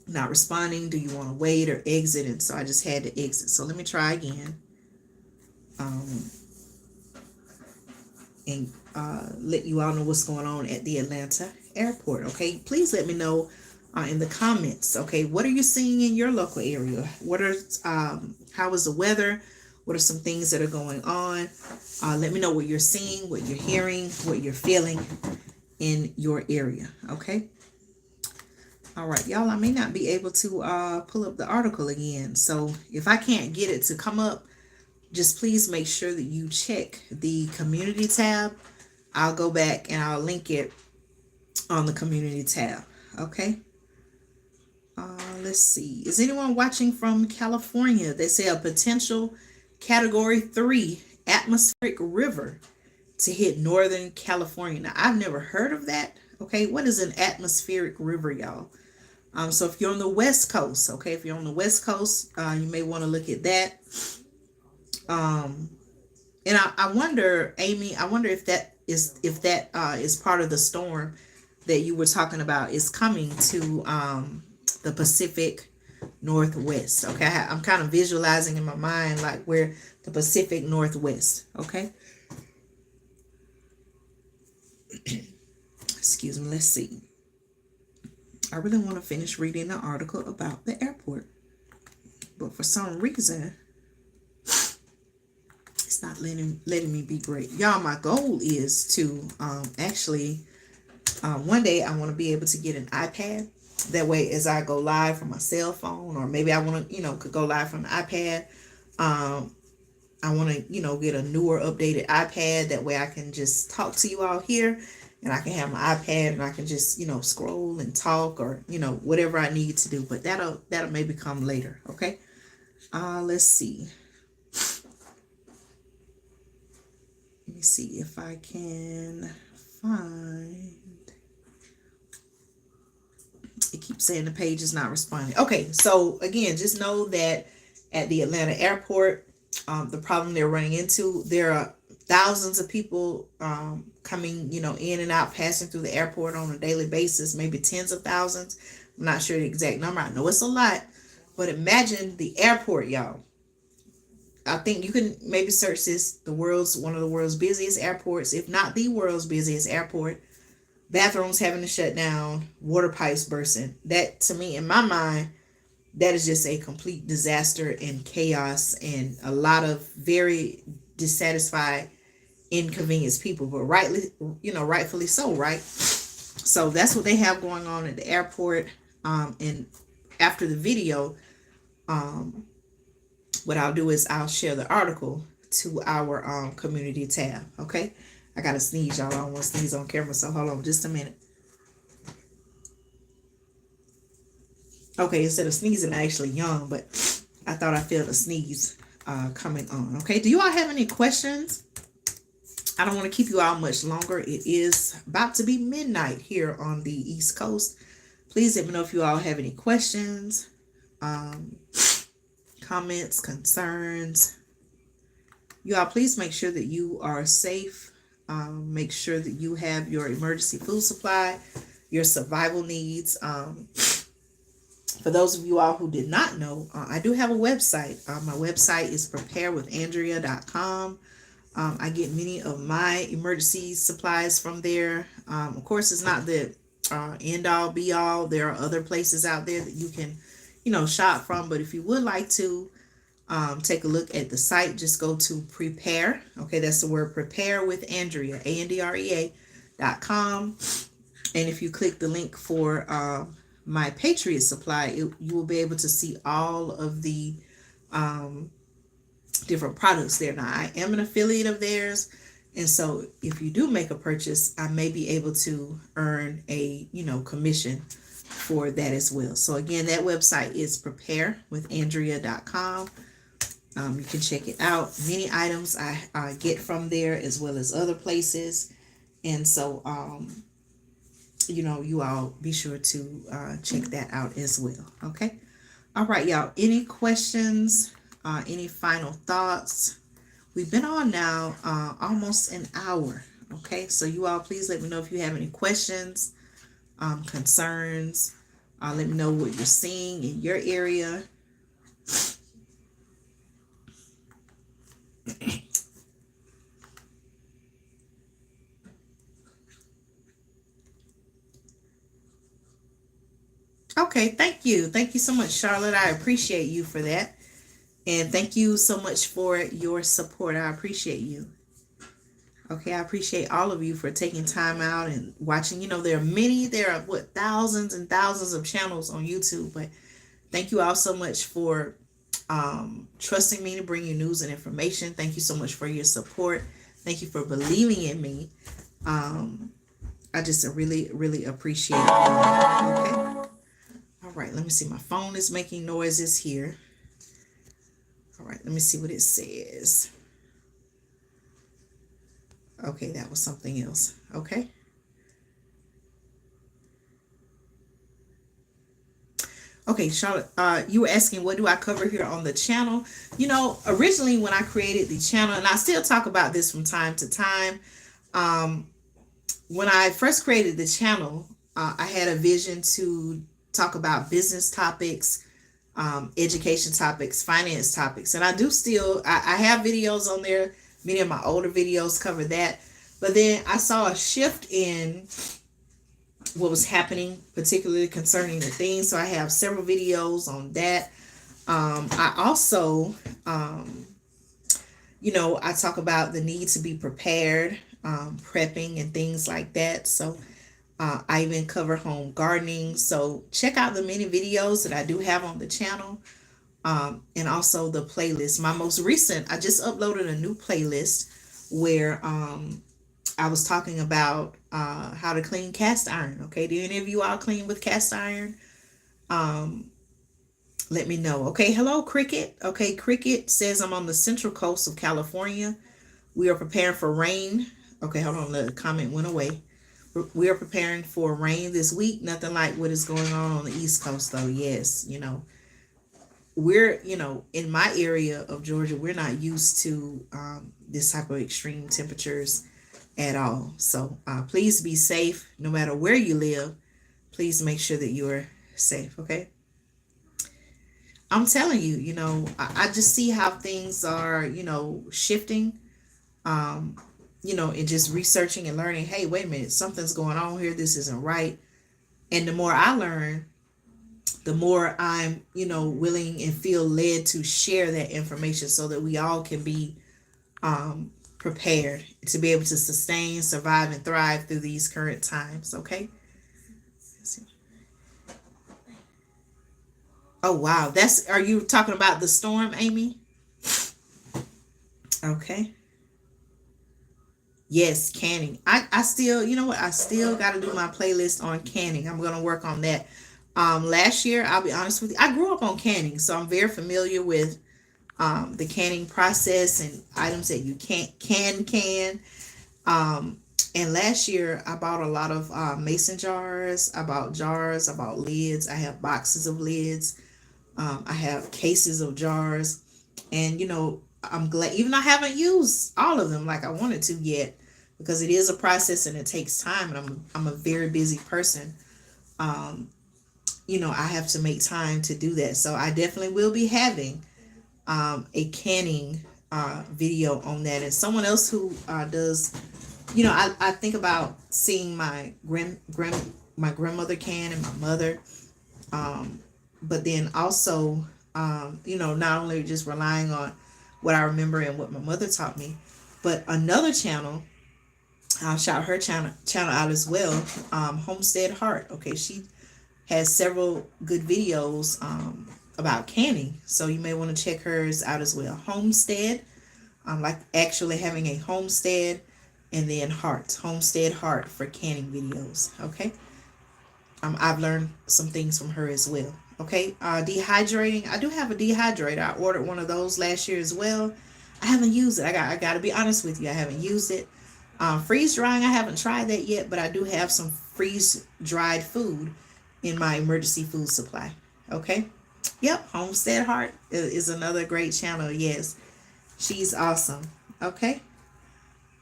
not responding. Do you want to wait or exit? And so I just had to exit. So let me try again. And let you all know what's going on at the Atlanta airport. Okay, please let me know in the comments. Okay, what are you seeing in your local area? What are how is the weather? What are some things that are going on? Let me know what you're seeing, what you're hearing, what you're feeling in your area. Okay. All right, y'all, I may not be able to pull up the article again. So if I can't get it to come up, just please make sure that you check the community tab. I'll go back and I'll link it on the community tab. Okay. Let's see. Is anyone watching from California? They say a potential Category 3 atmospheric river to hit Northern California. Now, I've never heard of that. Okay. What is an atmospheric river, y'all? So if you're on the West Coast, okay, if you're on the West Coast, you may want to look at that. And I wonder, Amy, I wonder if that is part of the storm that you were talking about is coming to the Pacific Northwest. Okay, I'm kind of visualizing in my mind like where the Pacific Northwest. Okay. Excuse me. Let's see. I really want to finish reading the article about the airport, but for some reason it's not letting me be great. Y'all, my goal is to actually one day I want to be able to get an iPad. That way, as I go live from my cell phone, or maybe I want to, could go live from the iPad. I want to, get a newer, updated iPad. That way I can just talk to you all here, and I can have my iPad and I can just, scroll and talk, or, whatever I need to do. But that'll maybe come later. Okay. Let's see. Let me see if I can find. It keeps saying the page is not responding. Okay, so again, just know that at the Atlanta airport, the problem they're running into, there are thousands of people coming, in and out, passing through the airport on a daily basis, maybe tens of thousands. I'm not sure the exact number. I know it's a lot, but imagine the airport, y'all. I think you can maybe search this, one of the world's busiest airports, if not the world's busiest airport. Bathrooms having to shut down, water pipes bursting. That, to me, in my mind, that is just a complete disaster and chaos, and a lot of very dissatisfied, inconvenienced people. But rightfully so, right? So that's what they have going on at the airport. And after the video, what I'll do is I'll share the article to our community tab. Okay. I gotta sneeze, y'all. I don't want to sneeze on camera, so hold on just a minute. Okay, instead of sneezing, I actually yawned, but I thought I felt a sneeze coming on. Okay, do you all have any questions? I don't want to keep you all much longer. It is about to be midnight here on the East Coast. Please let me know if you all have any questions, comments, concerns. You all, please make sure that you are safe. Make sure that you have your emergency food supply, your survival needs. For those of you all who did not know, I do have a website. My website is preparewithandrea.com. I get many of my emergency supplies from there. Of course, it's not the end all be all. There are other places out there that you can, shop from. But if you would like to take a look at the site, just go to prepare. Okay, that's the word prepare with Andrea, ANDREA.com. And if you click the link for my Patriot Supply, you will be able to see all of the different products there. Now, I am an affiliate of theirs. And so if you do make a purchase, I may be able to earn a, commission for that as well. So again, that website is preparewithandrea.com. You can check it out. Many items I get from there as well as other places. And so, you all be sure to check that out as well. Okay. All right, y'all. Any questions? Any final thoughts? We've been on now almost an hour. Okay. So you all please let me know if you have any questions, concerns. Let me know what you're seeing in your area. Okay, thank you. Thank you so much, Charlotte. I appreciate you for that. And thank you so much for your support. I appreciate you. Okay, I appreciate all of you for taking time out and watching. There are thousands and thousands of channels on YouTube, but thank you all so much for trusting me to bring you news and information. Thank you so much for your support. Thank you for believing in me. I just really, really appreciate it. Okay. All right, let me see. My phone is making noises here. All right, let me see what it says. Okay, that was something else. Okay. Okay, Charlotte, you were asking what do I cover here on the channel? Originally when I created the channel, and I still talk about this from time to time, when I first created the channel, I had a vision to talk about business topics, education topics, finance topics. And I do still, I have videos on there. Many of my older videos cover that. But then I saw a shift in what was happening, particularly concerning the things. So I have several videos on that. I also, I talk about the need to be prepared, prepping and things like that. So I even cover home gardening. So check out the many videos that I do have on the channel. And also the playlist. My most recent, I just uploaded a new playlist where I was talking about how to clean cast iron. Okay, do any of you all clean with cast iron? Let me know. Okay, hello Cricket. Okay, Cricket says I'm on the central coast of California. We are preparing for rain. Okay, hold on, the comment went away. We are preparing for rain this week. Nothing like what is going on the East Coast though. Yes, we're, in my area of Georgia, we're not used to this type of extreme temperatures at all. So please be safe no matter where you live. Please make sure that you're safe. Okay. I'm telling you, I just see how things are, shifting, and just researching and learning, hey, wait a minute, something's going on here. This isn't right. And the more I learn, the more I'm, willing and feel led to share that information so that we all can be prepared to be able to sustain, survive, and thrive through these current times. Okay. Oh, wow. Are you talking about the storm, Amy? Okay. Yes, canning. I still, I still got to do my playlist on canning. I'm going to work on that. Last year, I'll be honest with you, I grew up on canning, so I'm very familiar with the canning process and items that you can. And last year, I bought a lot of mason jars. I bought jars. I bought lids. I have boxes of lids. I have cases of jars. And, I'm glad, even though I haven't used all of them like I wanted to yet, because it is a process and it takes time. And I'm a very busy person. I have to make time to do that. So I definitely will be having a canning video on that. And someone else who does, I think about seeing my grandmother can and my mother. But then also, not only just relying on what I remember and what my mother taught me, but another channel, I'll shout her channel out as well, Homestead Heart. Okay, she has several good videos about canning. So you may want to check hers out as well. Homestead, like actually having a homestead, and then homestead heart for canning videos. Okay. I've learned some things from her as well. Okay. Dehydrating. I do have a dehydrator. I ordered one of those last year as well. I haven't used it. I got to be honest with you. I haven't used it. Freeze drying. I haven't tried that yet, but I do have some freeze dried food in my emergency food supply. Okay. Yep. Homestead Heart is another great channel. Yes. She's awesome. Okay.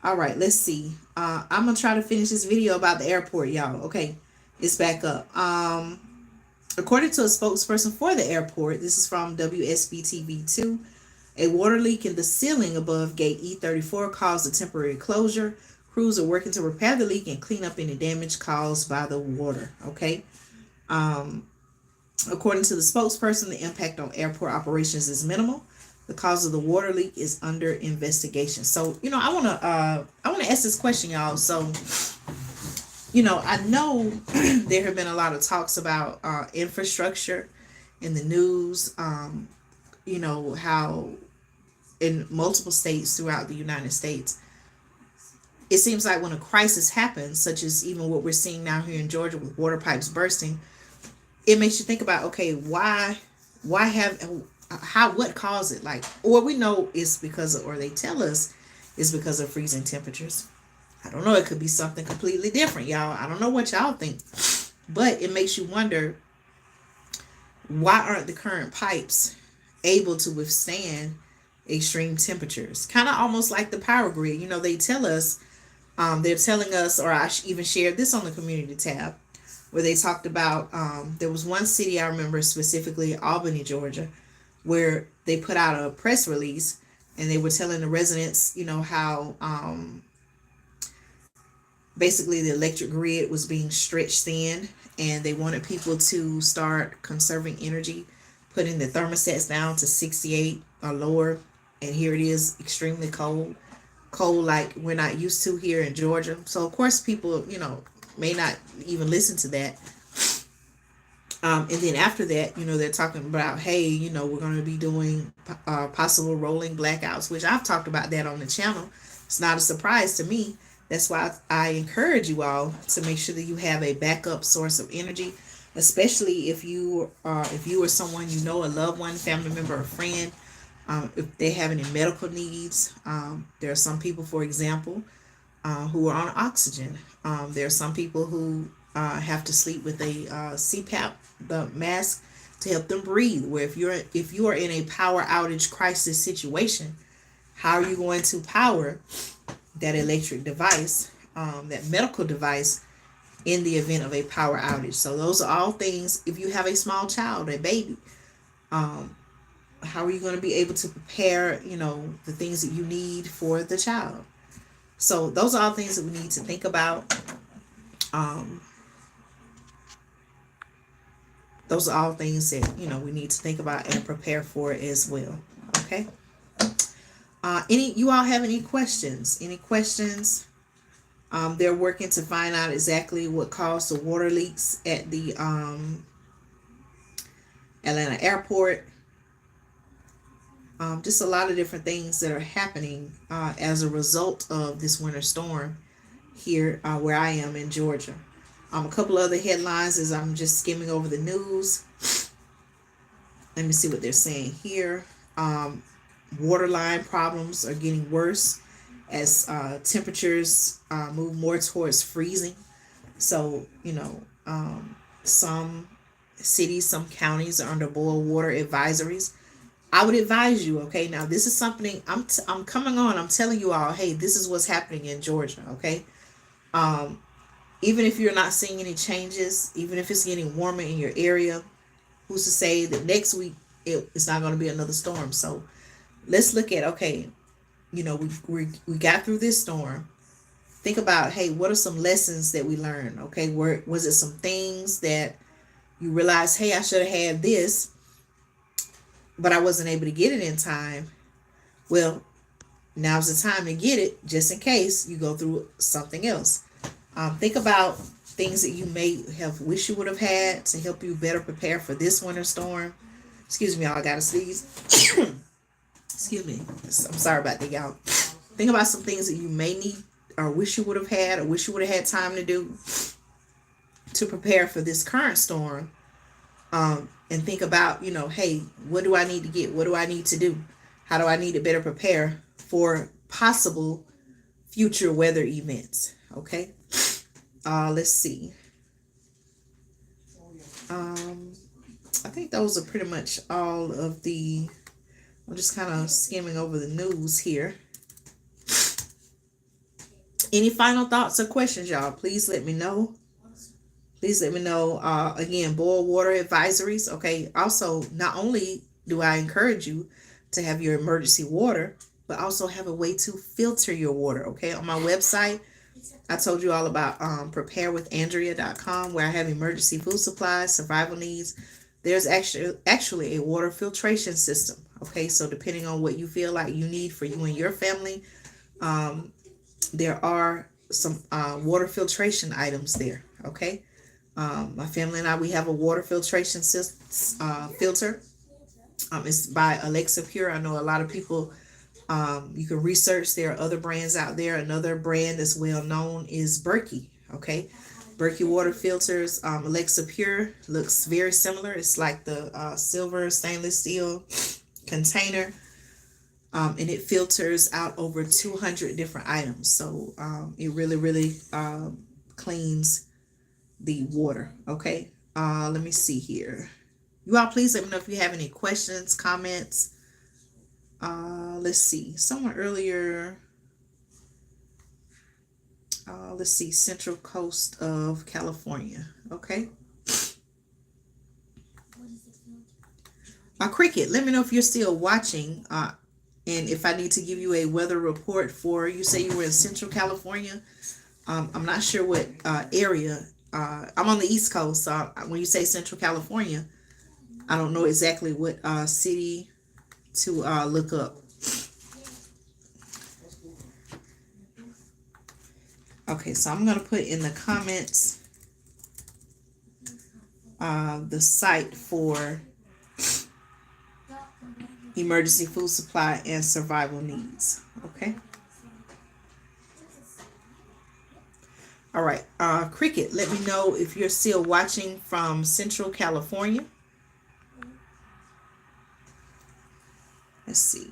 All right. Let's see. I'm gonna try to finish this video about the airport, y'all. Okay. It's back up. According to a spokesperson for the airport, this is from WSB-TV2, a water leak in the ceiling above gate E34 caused a temporary closure. Crews are working to repair the leak and clean up any damage caused by the water. Okay. According to the spokesperson, the impact on airport operations is minimal. The cause of the water leak is under investigation. So, I wanna ask this question, y'all. So, I know there have been a lot of talks about infrastructure in the news. How in multiple states throughout the United States, it seems like when a crisis happens, such as even what we're seeing now here in Georgia with water pipes bursting, it makes you think about, okay, what caused it? Like, or we know it's because of, or they tell us it's because of freezing temperatures. I don't know. It could be something completely different, y'all. I don't know what y'all think, but it makes you wonder, why aren't the current pipes able to withstand extreme temperatures? Kind of almost like the power grid. They tell us, they're telling us, or I even shared this on the community tab, where they talked about, there was one city I remember specifically, Albany, Georgia, where they put out a press release and they were telling the residents, how basically the electric grid was being stretched thin, and they wanted people to start conserving energy, putting the thermostats down to 68 or lower. And here it is, extremely cold like we're not used to here in Georgia. So of course people, may not even listen to that. And then after that, they're talking about, hey, we're going to be doing possible rolling blackouts, which I've talked about that on the channel. It's not a surprise to me. That's why I encourage you all to make sure that you have a backup source of energy, especially if you or someone a loved one, family member, or friend, if they have any medical needs. There are some people, for example, who are on oxygen. There are some people who have to sleep with a CPAP, the mask, to help them breathe. Where if you are in a power outage crisis situation, how are you going to power that electric device, that medical device, in the event of a power outage? So those are all things. If you have a small child, a baby, how are you going to be able to prepare, the things that you need for the child? So those are all things that we need to think about. Those are all things that, we need to think about and prepare for as well. Okay. You all have any questions? They're working to find out exactly what caused the water leaks at the Atlanta airport. Just a lot of different things that are happening as a result of this winter storm here where I am in Georgia. A couple other headlines as I'm just skimming over the news. Let me see what they're saying here. Waterline problems are getting worse as temperatures move more towards freezing. So, some cities, some counties are under boil water advisories. I would advise you, okay, now this is something I'm coming on. I'm telling you all, hey, this is what's happening in Georgia, okay? Even if you're not seeing any changes, even if it's getting warmer in your area, who's to say that next week it's not going to be another storm? So let's look at, okay, we got through this storm. Think about, hey, what are some lessons that we learned? Okay, was it some things that you realize, hey, I should have had this, but I wasn't able to get it in time? Well, now's the time to get it, just in case you go through something else. Think about things that you may have wished you would have had to help you better prepare for this winter storm. Excuse me, y'all. I gotta sneeze. Excuse me. I'm sorry about that, y'all. Think about some things that you may need or wish you would have had or wish you would have had time to do to prepare for this current storm. And think about, hey, what do I need to get? What do I need to do? How do I need to better prepare for possible future weather events? Okay. Let's see. I think those are pretty much all of the. I'm just kind of skimming over the news here. Any final thoughts or questions, y'all? Please let me know. Please let me know. Again, boil water advisories. Okay. Also, not only do I encourage you to have your emergency water, but also have a way to filter your water. Okay. On my website, I told you all about preparewithandrea.com, where I have emergency food supplies, survival needs. There's actually a water filtration system. Okay. So depending on what you feel like you need for you and your family, there are some water filtration items there. Okay. My family and I, we have a water filtration filter. It's by Alexa Pure. I know a lot of people, you can research. There are other brands out there. Another brand that's well known is Berkey. Okay. Berkey water filters. Alexa Pure looks very similar. It's like the silver stainless steel container. And it filters out over 200 different items. So it really, really cleans the water. Okay. Let me see here. You all, please let me know if you have any questions, comments. Let's see. Someone earlier. Let's see. Central coast of California. Okay. Cricket, let me know if you're still watching. And if I need to give you a weather report for, you say you were in Central California. I'm not sure what area. I'm on the East Coast. So when you say Central California, I don't know exactly what city to look up. Okay, so I'm going to put in the comments the site for emergency food supply and survival needs. Okay. All right. Cricket, let me know if you're still watching from Central California. Let's see.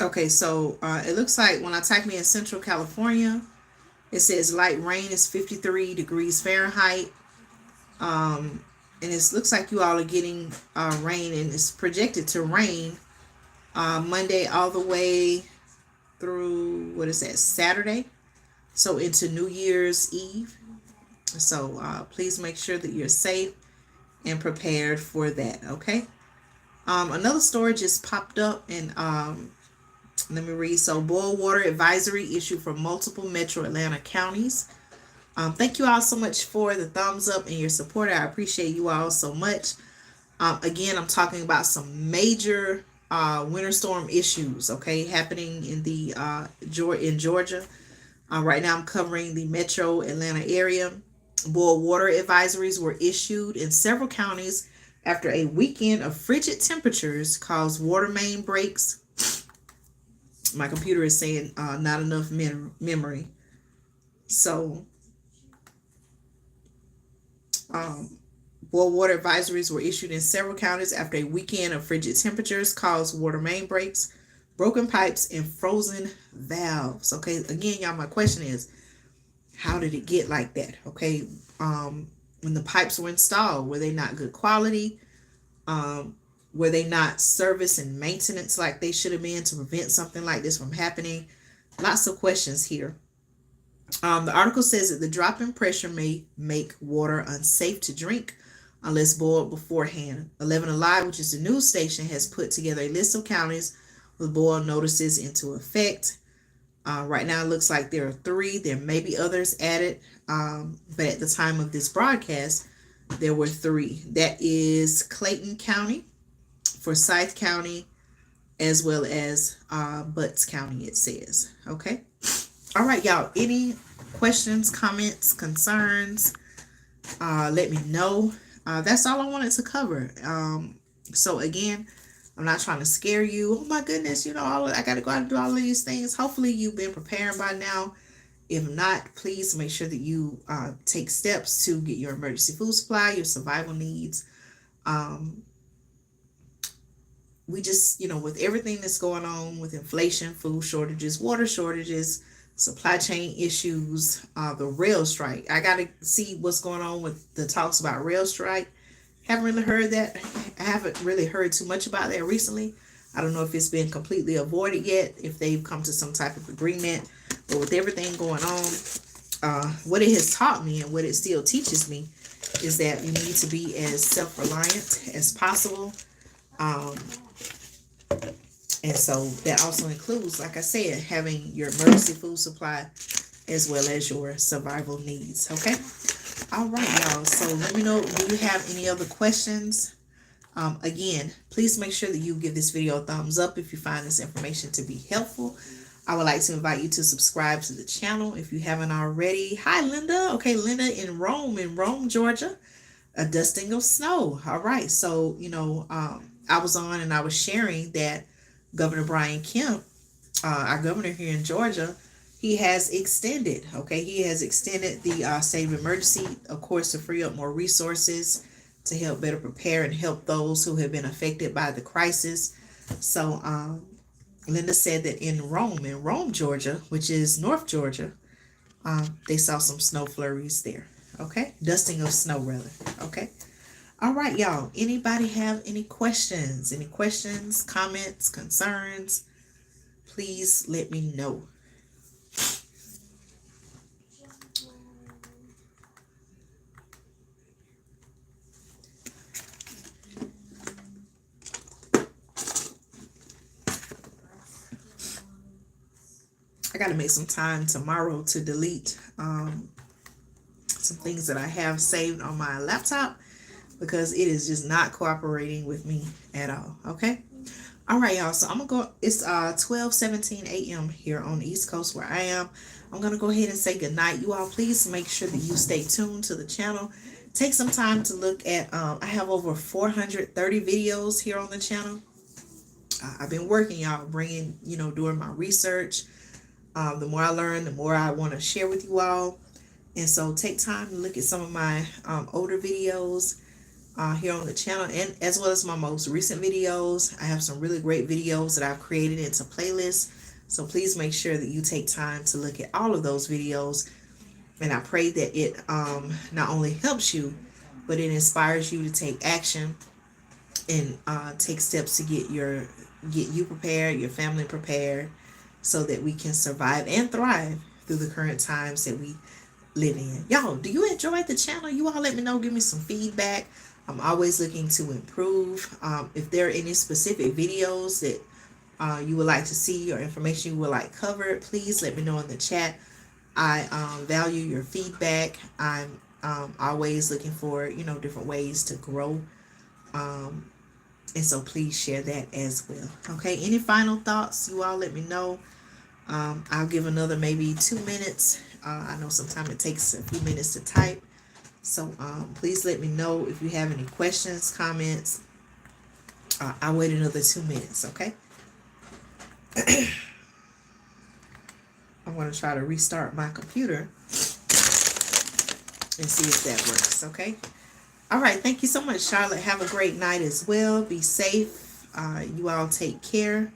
Okay, so it looks like when I type in Central California, it says light rain is 53 degrees Fahrenheit. And it looks like you all are getting rain, and it's projected to rain Monday all the way through, what is that, Saturday? So into New Year's Eve. So please make sure that you're safe and prepared for that, okay? Another story just popped up, and let me read. So, boil water advisory issued for multiple metro Atlanta counties. Thank you all so much for the thumbs up and your support. I appreciate you all so much. Again, I'm talking about some major winter storm issues, okay, happening in the in Georgia. Right now, I'm covering the metro Atlanta area. Boil water advisories were issued in several counties after a weekend of frigid temperatures caused water main breaks. My computer is saying not enough memory. So, boil water advisories were issued in several counties after a weekend of frigid temperatures caused water main breaks, broken pipes, and frozen valves. Okay, again, y'all, my question is, how did it get like that? Okay, when the pipes were installed, were they not good quality? Were they not service and maintenance like they should have been to prevent something like this from happening? Lots of questions here. The article says that the drop in pressure may make water unsafe to drink unless boiled beforehand. 11 Alive, which is the news station, has put together a list of counties with boil notices into effect. Right now, it looks like there are 3. There may be others added, but at the time of this broadcast, there were 3. That is Clayton County, Forsyth County, as well as Butts County, it says. Okay. All right, y'all. Any questions, comments, concerns? Let me know. That's all I wanted to cover. So again, I'm not trying to scare you. Oh my goodness, I got to go out and do all of these things. Hopefully you've been preparing by now. If not, please make sure that you take steps to get your emergency food supply, your survival needs. We just, with everything that's going on with inflation, food shortages, water shortages, supply chain issues, the rail strike. I got to see what's going on with the talks about rail strike. Haven't really heard that. I haven't really heard too much about that recently. I don't know if it's been completely avoided yet, if they've come to some type of agreement. But with everything going on, what it has taught me and what it still teaches me is that you need to be as self-reliant as possible. And so that also includes, like I said, having your emergency food supply as well as your survival needs. Okay. All right, y'all. So let me know, do you have any other questions? Again, please make sure that you give this video a thumbs up if you find this information to be helpful. I would like to invite you to subscribe to the channel if you haven't already. Hi, Linda. Okay, Linda in Rome, Georgia. A dusting of snow. All right. So, I was on and I was sharing that Governor Brian Kemp, our governor here in Georgia, he has extended the state of emergency, of course, to free up more resources to help better prepare and help those who have been affected by the crisis. So Linda said that in Rome, Georgia, which is North Georgia, they saw some snow flurries there. Okay. Dusting of snow, rather. Okay. All right, y'all. Anybody have any questions? Any questions, comments, concerns? Please let me know. I got to make some time tomorrow to delete some things that I have saved on my laptop because it is just not cooperating with me at all. Okay. All right, y'all. So I'm going to go. It's 12:17 a.m. here on the East Coast where I am. I'm going to go ahead and say goodnight. You all, please make sure that you stay tuned to the channel. Take some time to look at, I have over 430 videos here on the channel. I've been working, y'all, bringing, doing my research. The more I learn, the more I want to share with you all. And so take time to look at some of my older videos here on the channel, and as well as my most recent videos. I have some really great videos that I've created into playlists. So please make sure that you take time to look at all of those videos. And I pray that it not only helps you, but it inspires you to take action and take steps to get you prepared, your family prepared, so that we can survive and thrive through the current times that we live in. Y'all, do you enjoy the channel? You all let me know. Give me some feedback. I'm always looking to improve. If there are any specific videos that you would like to see or information you would like covered, please let me know in the chat. I value your feedback. I'm always looking for, different ways to grow. And so please share that as well. Okay, any final thoughts? You all let me know. I'll give another maybe 2 minutes. I know sometimes it takes a few minutes to type. So please let me know if you have any questions, comments. I'll wait another 2 minutes, okay? I'm going to try to restart my computer and see if that works, okay? All right, thank you so much, Charlotte. Have a great night as well. Be safe. You all take care.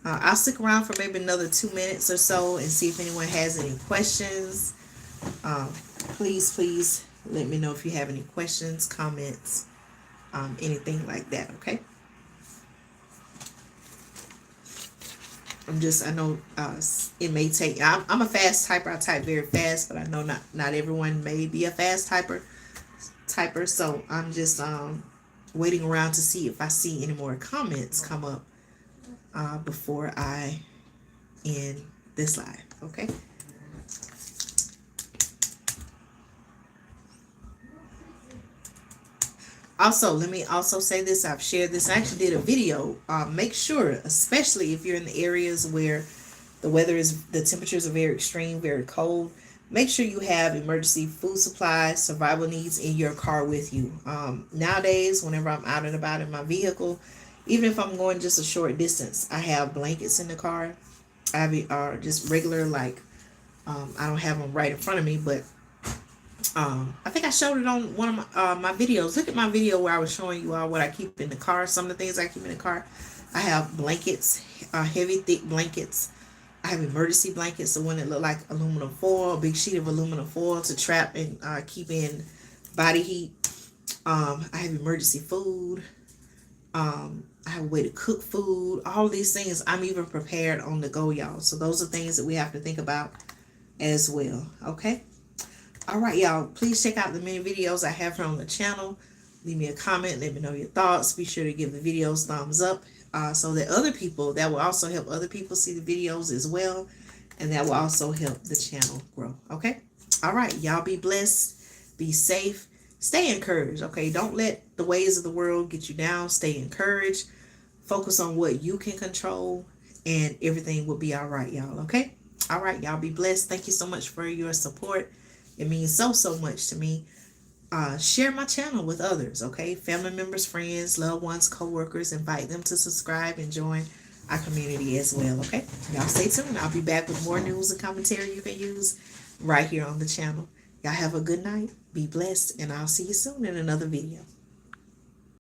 I'll stick around for maybe another 2 minutes or so and see if anyone has any questions. Please let me know if you have any questions, comments, anything like that, okay? I know it may take, I'm a fast typer. I type very fast, but I know not everyone may be a fast typer. So I'm just waiting around to see if I see any more comments come up before I end this live, okay? Also, let me also say this. I've shared this. I actually did a video. Make sure, especially if you're in the areas where the temperatures are very extreme, very cold, make sure you have emergency food supplies, survival needs in your car with you. Nowadays, whenever I'm out and about in my vehicle, even if I'm going just a short distance, I have blankets in the car. I have just regular, like, I don't have them right in front of me, but I think I showed it on one of my videos. Look at my video where I was showing you all what I keep in the car. Some of the things I keep in the car. I have blankets, heavy, thick blankets. I have emergency blankets, the one that look like aluminum foil, a big sheet of aluminum foil to trap and keep in body heat. I have emergency food. I have a way to cook food. All these things, I'm even prepared on the go, y'all. So those are things that we have to think about as well. Okay. All right, y'all. Please check out the many videos I have here on the channel. Leave me a comment. Let me know your thoughts. Be sure to give the videos thumbs up so that that will also help other people see the videos as well. And that will also help the channel grow. Okay? All right. Y'all be blessed. Be safe. Stay encouraged. Okay? Don't let the ways of the world get you down. Stay encouraged. Focus on what you can control. And everything will be all right, y'all. Okay? All right. Y'all be blessed. Thank you so much for your support. It means so much to me. Share my channel with others, okay? Family members, friends, loved ones, co-workers. Invite them to subscribe and join our community as well, okay? Y'all stay tuned. I'll be back with more news and commentary you can use right here on the channel. Y'all have a good night. Be blessed, and I'll see you soon in another video.